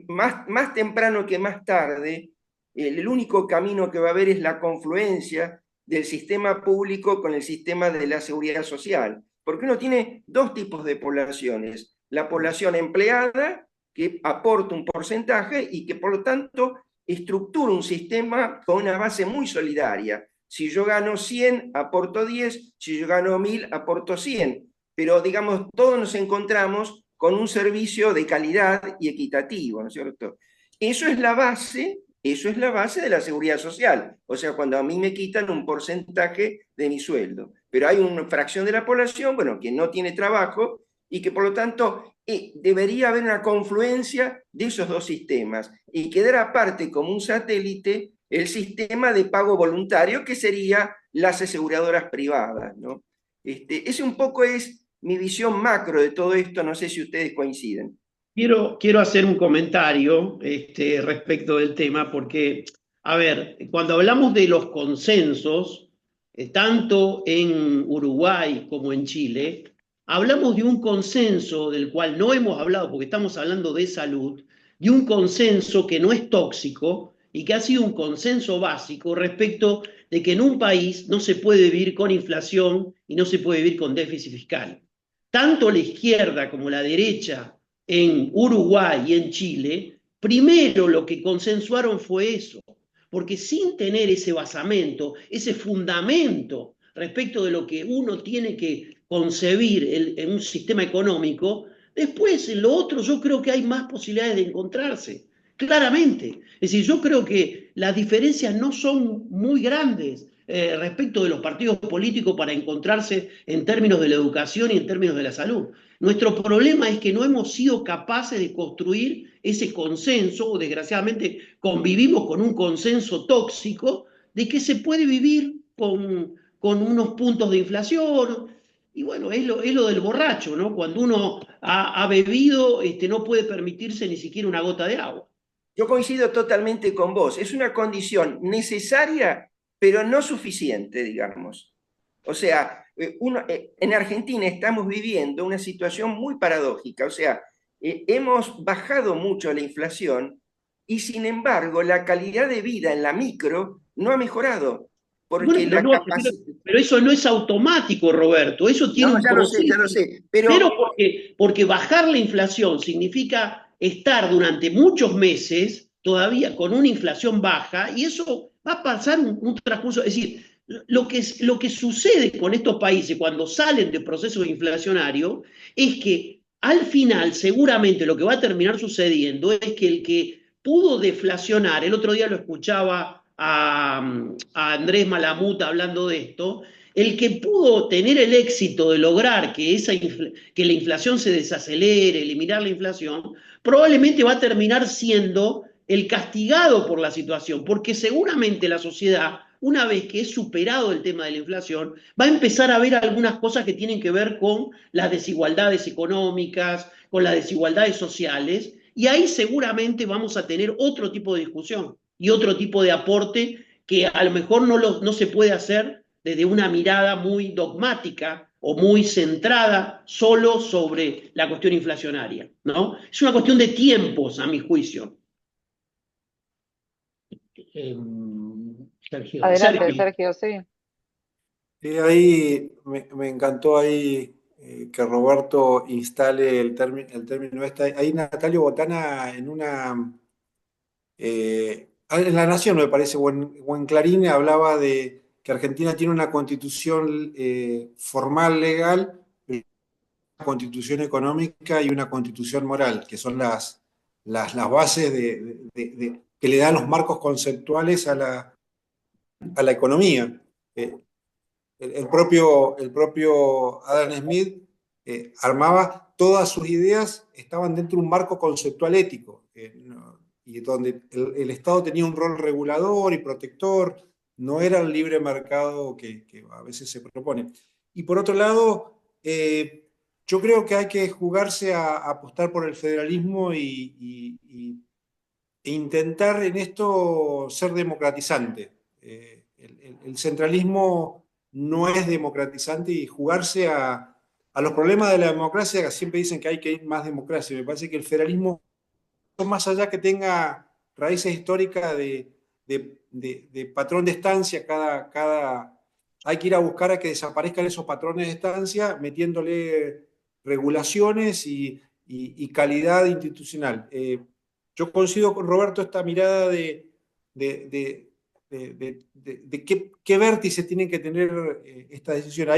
más temprano que más tarde, el único camino que va a haber es la confluencia del sistema público con el sistema de la seguridad social. Porque uno tiene dos tipos de poblaciones. La población empleada, que aporta un porcentaje y que por lo tanto estructura un sistema con una base muy solidaria. Si yo gano 100, aporto 10, si yo gano 1000, aporto 100. Pero digamos, todos nos encontramos con un servicio de calidad y equitativo, ¿no es cierto? Eso es la base de la seguridad social. O sea, cuando a mí me quitan un porcentaje de mi sueldo. Pero hay una fracción de la población, bueno, que no tiene trabajo y que por lo tanto debería haber una confluencia de esos dos sistemas y quedar aparte como un satélite el sistema de pago voluntario que sería las aseguradoras privadas, ¿no? Ese un poco es mi visión macro de todo esto, no sé si ustedes coinciden. Quiero hacer un comentario respecto del tema, porque, a ver, cuando hablamos de los consensos, tanto en Uruguay como en Chile, hablamos de un consenso del cual no hemos hablado porque estamos hablando de salud, de un consenso que no es tóxico y que ha sido un consenso básico respecto de que en un país no se puede vivir con inflación y no se puede vivir con déficit fiscal. Tanto la izquierda como la derecha en Uruguay y en Chile, primero lo que consensuaron fue eso, porque sin tener ese basamento, ese fundamento respecto de lo que uno tiene que concebir en un sistema económico, después en lo otro yo creo que hay más posibilidades de encontrarse, claramente. Es decir, yo creo que las diferencias no son muy grandes respecto de los partidos políticos para encontrarse en términos de la educación y en términos de la salud. Nuestro problema es que no hemos sido capaces de construir ese consenso, o desgraciadamente convivimos con un consenso tóxico de que se puede vivir con unos puntos de inflación. Y bueno, es lo del borracho, ¿no? Cuando uno ha bebido, no puede permitirse ni siquiera una gota de agua. Yo coincido totalmente con vos. Es una condición necesaria, pero no suficiente, digamos. O sea, en Argentina estamos viviendo una situación muy paradójica. O sea, hemos bajado mucho la inflación y sin embargo la calidad de vida en la micro no ha mejorado. Porque Bueno, la pero eso no es automático, Roberto, eso tiene No, un ya proceso. lo sé, Pero porque bajar la inflación significa estar durante muchos meses todavía con una inflación baja y eso va a pasar un transcurso. Es decir, lo que sucede con estos países cuando salen de procesos inflacionarios es que al final seguramente lo que va a terminar sucediendo es que el que pudo deflacionar, el otro día lo escuchaba a Andrés Malamut hablando de esto, el que pudo tener el éxito de lograr que la inflación se desacelere, eliminar la inflación, probablemente va a terminar siendo el castigado por la situación, porque seguramente la sociedad, una vez que es superado el tema de la inflación, va a empezar a ver algunas cosas que tienen que ver con las desigualdades económicas, con las desigualdades sociales, y ahí seguramente vamos a tener otro tipo de discusión y otro tipo de aporte que a lo mejor no se puede hacer desde una mirada muy dogmática o muy centrada solo sobre la cuestión inflacionaria, ¿no? Es una cuestión de tiempos, a mi juicio. Sergio. Adelante, Sergio, sí. Ahí me encantó ahí que Roberto instale el término este. Ahí Natalio Botana en La Nación, me parece, o en Clarín, hablaba de que Argentina tiene una constitución formal, legal, una constitución económica y una constitución moral, que son las bases que le dan los marcos conceptuales a la economía. El propio Adam Smith armaba todas sus ideas, estaban dentro de un marco conceptual ético, y donde el Estado tenía un rol regulador y protector, no era el libre mercado que a veces se propone. Y por otro lado, yo creo que hay que jugarse a apostar por el federalismo e intentar en esto ser democratizante. El centralismo no es democratizante y jugarse a los problemas de la democracia, que siempre dicen que hay que ir más democracia. Me parece que el federalismo, más allá que tenga raíces históricas de patrón de estancia, hay que ir a buscar a que desaparezcan esos patrones de estancia, metiéndole regulaciones y calidad institucional. Yo coincido con Roberto esta mirada de qué vértices tienen que tener esta decisión.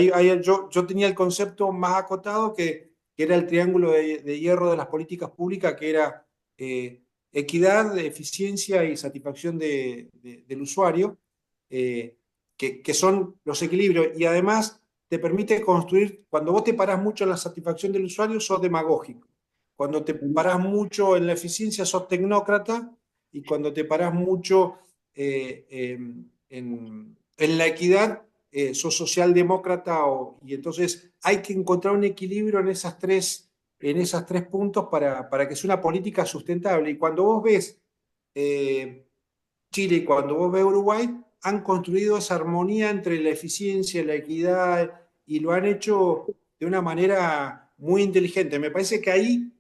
Yo tenía el concepto más acotado que era el triángulo de hierro de las políticas públicas, que era equidad, eficiencia y satisfacción del usuario, que son los equilibrios. Y además te permite construir, cuando vos te parás mucho en la satisfacción del usuario, sos demagógico. Cuando te parás mucho en la eficiencia, sos tecnócrata. Y cuando te parás mucho en la equidad, sos socialdemócrata. Y entonces hay que encontrar un equilibrio en esas tres puntos para que sea una política sustentable. Y cuando vos ves Chile y cuando vos ves Uruguay, han construido esa armonía entre la eficiencia, la equidad, y lo han hecho de una manera muy inteligente. Me parece que ahí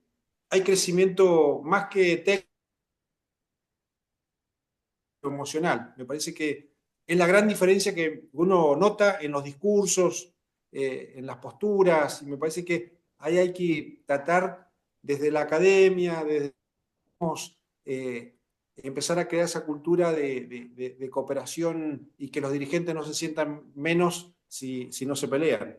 hay crecimiento más que técnico. emocional. Me parece que es la gran diferencia que uno nota en los discursos, en las posturas, y me parece que ahí hay que tratar desde la academia, desde empezar a crear esa cultura de cooperación y que los dirigentes no se sientan menos si no se pelean.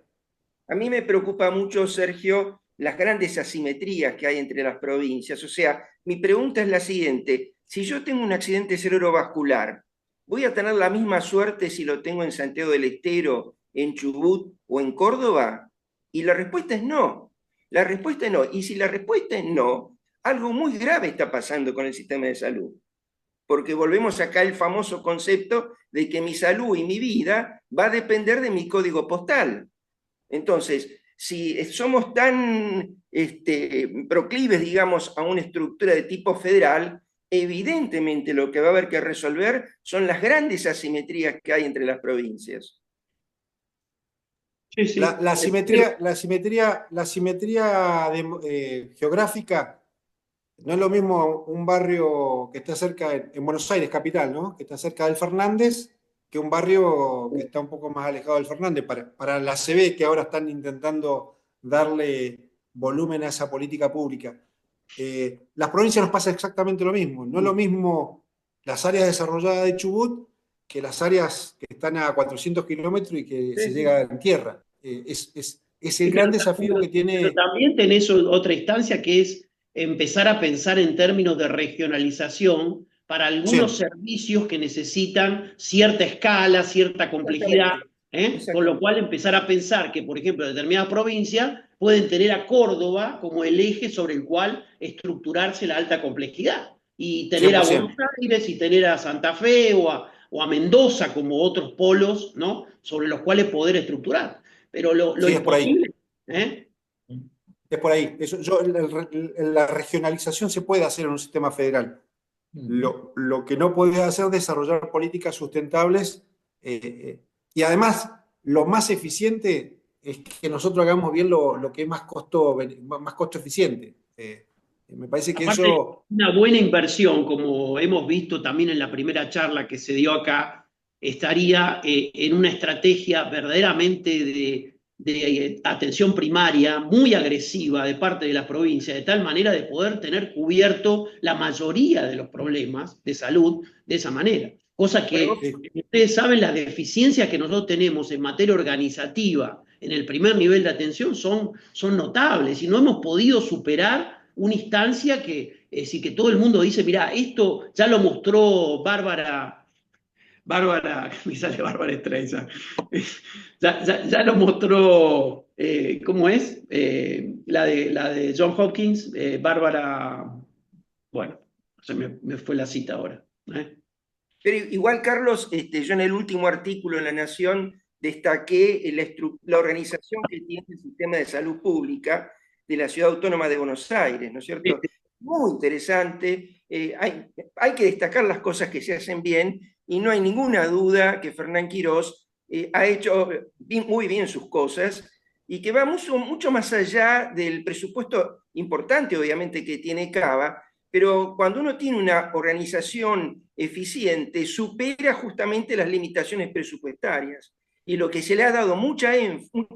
A mí me preocupa mucho, Sergio, las grandes asimetrías que hay entre las provincias. O sea, mi pregunta es la siguiente: si yo tengo un accidente cerebrovascular, ¿voy a tener la misma suerte si lo tengo en Santiago del Estero, en Chubut o en Córdoba? Y la respuesta es no. La respuesta es no. Y si la respuesta es no, algo muy grave está pasando con el sistema de salud. Porque volvemos acá al famoso concepto de que mi salud y mi vida va a depender de mi código postal. Entonces, si somos tan proclives, digamos, a una estructura de tipo federal, evidentemente lo que va a haber que resolver son las grandes asimetrías que hay entre las provincias. Sí, sí. La simetría geográfica no es lo mismo un barrio que está cerca, en Buenos Aires, capital, ¿no? Que está cerca del Fernández, que un barrio que está un poco más alejado del Fernández. Para la CB, que ahora están intentando darle volumen a esa política pública. Las provincias nos pasa exactamente lo mismo. No es lo mismo las áreas desarrolladas de Chubut que las áreas que están a 400 kilómetros y que se llega en tierra. Es el gran desafío que tiene... Pero también tenés otra instancia que es empezar a pensar en términos de regionalización para algunos servicios que necesitan cierta escala, cierta complejidad, con lo cual empezar a pensar que, por ejemplo, determinadas provincias pueden tener a Córdoba como el eje sobre el cual estructurarse la alta complejidad, y tener 100%. A Buenos Aires y tener a Santa Fe o a Mendoza como otros polos, ¿no?, sobre los cuales poder estructurar. Pero lo sí, imposible, es por ahí. La regionalización se puede hacer en un sistema federal. Lo que no puede hacer es desarrollar políticas sustentables y además lo más eficiente es que nosotros hagamos bien lo que es más costo eficiente. Me parece que aparte, eso... Una buena inversión, como hemos visto también en la primera charla que se dio acá, estaría en una estrategia verdaderamente de atención primaria muy agresiva de parte de las provincias, de tal manera de poder tener cubierto la mayoría de los problemas de salud de esa manera. Cosa que ustedes saben, las deficiencias que nosotros tenemos en materia organizativa en el primer nivel de atención son notables, y no hemos podido superar una instancia que todo el mundo dice, mirá, esto ya lo mostró Bárbara, me sale Bárbara Streisand, ya lo mostró, ¿cómo es? La de John Hopkins, Bárbara, bueno, se me fue la cita ahora. Pero igual, Carlos, yo en el último artículo en La Nación destaqué la organización que tiene el sistema de salud pública de la Ciudad Autónoma de Buenos Aires, ¿no es cierto? Muy interesante. Hay que destacar las cosas que se hacen bien, y no hay ninguna duda que Fernán Quirós ha hecho muy bien sus cosas, y que va mucho más allá del presupuesto importante, obviamente, que tiene Cava, pero cuando uno tiene una organización eficiente, supera justamente las limitaciones presupuestarias. Y lo que se le ha dado mucho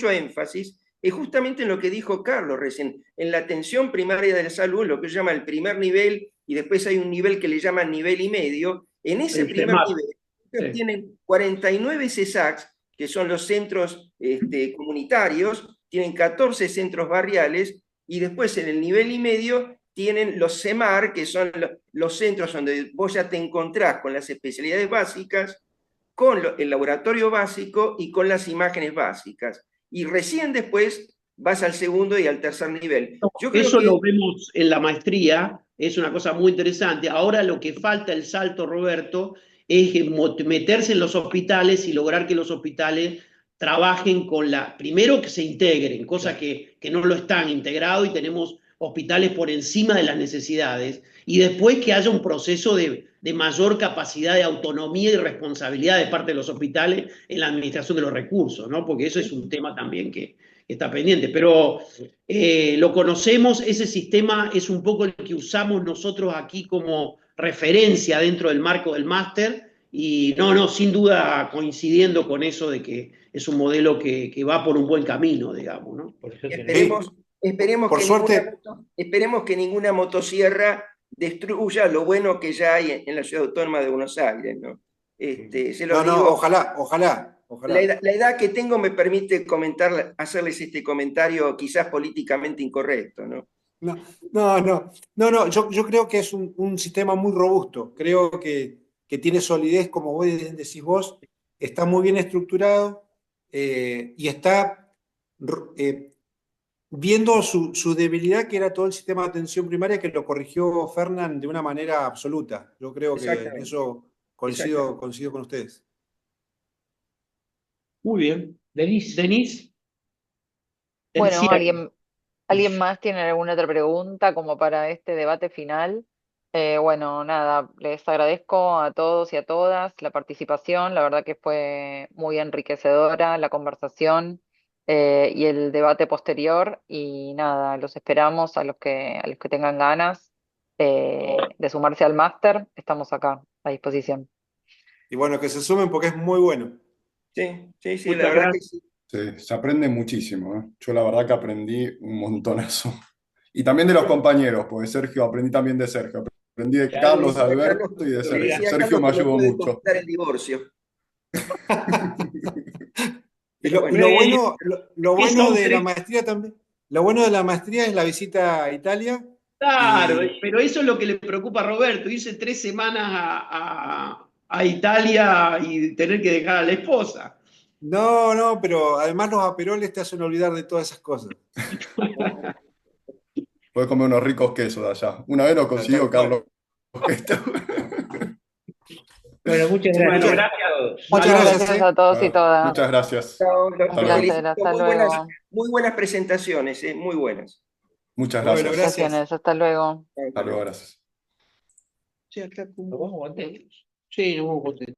énfasis es justamente en lo que dijo Carlos recién, en la atención primaria de la salud, lo que se llama el primer nivel, y después hay un nivel que le llaman nivel y medio. En ese primer nivel tienen 49 CESACs, que son los centros comunitarios, tienen 14 centros barriales, y después en el nivel y medio tienen los CEMAR, que son los centros donde vos ya te encontrás con las especialidades básicas, con el laboratorio básico y con las imágenes básicas. Y recién después vas al segundo y al tercer nivel. Eso lo vemos en la maestría, es una cosa muy interesante. Ahora lo que falta, el salto, Roberto, es meterse en los hospitales y lograr que los hospitales trabajen primero que se integren, cosa que no lo están integrados, y tenemos hospitales por encima de las necesidades, y después que haya un proceso de mayor capacidad de autonomía y responsabilidad de parte de los hospitales en la administración de los recursos, ¿no? Porque eso es un tema también que está pendiente, pero lo conocemos, ese sistema es un poco el que usamos nosotros aquí como referencia dentro del marco del máster. Y no, sin duda coincidiendo con eso de que es un modelo que va por un buen camino, digamos, ¿no? Por eso Esperemos, esperemos Por que suerte. esperemos que ninguna motosierra destruya lo bueno que ya hay en la Ciudad Autónoma de Buenos Aires, ¿no? Se los No, digo, ojalá. la edad que tengo me permite hacerles este comentario quizás políticamente incorrecto, ¿no? No, yo creo que es un sistema muy robusto. Creo que tiene solidez, como vos decís vos, está muy bien estructurado y está viendo su debilidad, que era todo el sistema de atención primaria, que lo corrigió Fernán de una manera absoluta. Yo creo que en Exactamente. eso coincido con ustedes. Muy bien. Denise. Denise. Bueno, Cierre. ¿alguien más tiene alguna otra pregunta como para este debate final? Bueno, nada, les agradezco a todos y a todas la participación. La verdad que fue muy enriquecedora la conversación y el debate posterior. Y nada, los esperamos a los que tengan ganas de sumarse al máster. Estamos acá a disposición. Y bueno, que se sumen porque es muy bueno. Sí, la Muchas verdad que gracias. sí. Sí, se aprende muchísimo, ¿eh? Yo la verdad que aprendí un montonazo. Y también de los compañeros, porque Sergio, aprendí también de Sergio. Aprendí de Claro, Carlos, de Decía Carlos, Alberto y de le Sergio. decía a Sergio Carlos me que me ayudó puede mucho. costar el divorcio. Y Pero bueno. lo bueno, lo ¿Qué bueno son de la tres? maestría también, lo bueno de la maestría es la visita a Italia. Claro, Y pero eso es lo que le preocupa a Roberto, irse 3 semanas a Italia y tener que dejar a la esposa. no, pero además los aperoles te hacen olvidar de todas esas cosas. Podés comer unos ricos quesos de allá. Una vez lo consiguió Tal cual. Carlos. Gesto. Bueno, muchas Che, gracias Bueno, a gracias. todos. muchas Muchas gracias. gracias a todos y todas. Muchas gracias. Chao, Un los Hasta luego. placer, felicito. hasta luego. Muy buenas presentaciones, muy buenas. Muchas Bueno, gracias. gracias. Felicitaciones, hasta luego. Hasta Hasta luego, luego. gracias. Sí, acá, ¿Nos vamos contentos? Sí, nos vamos contentos.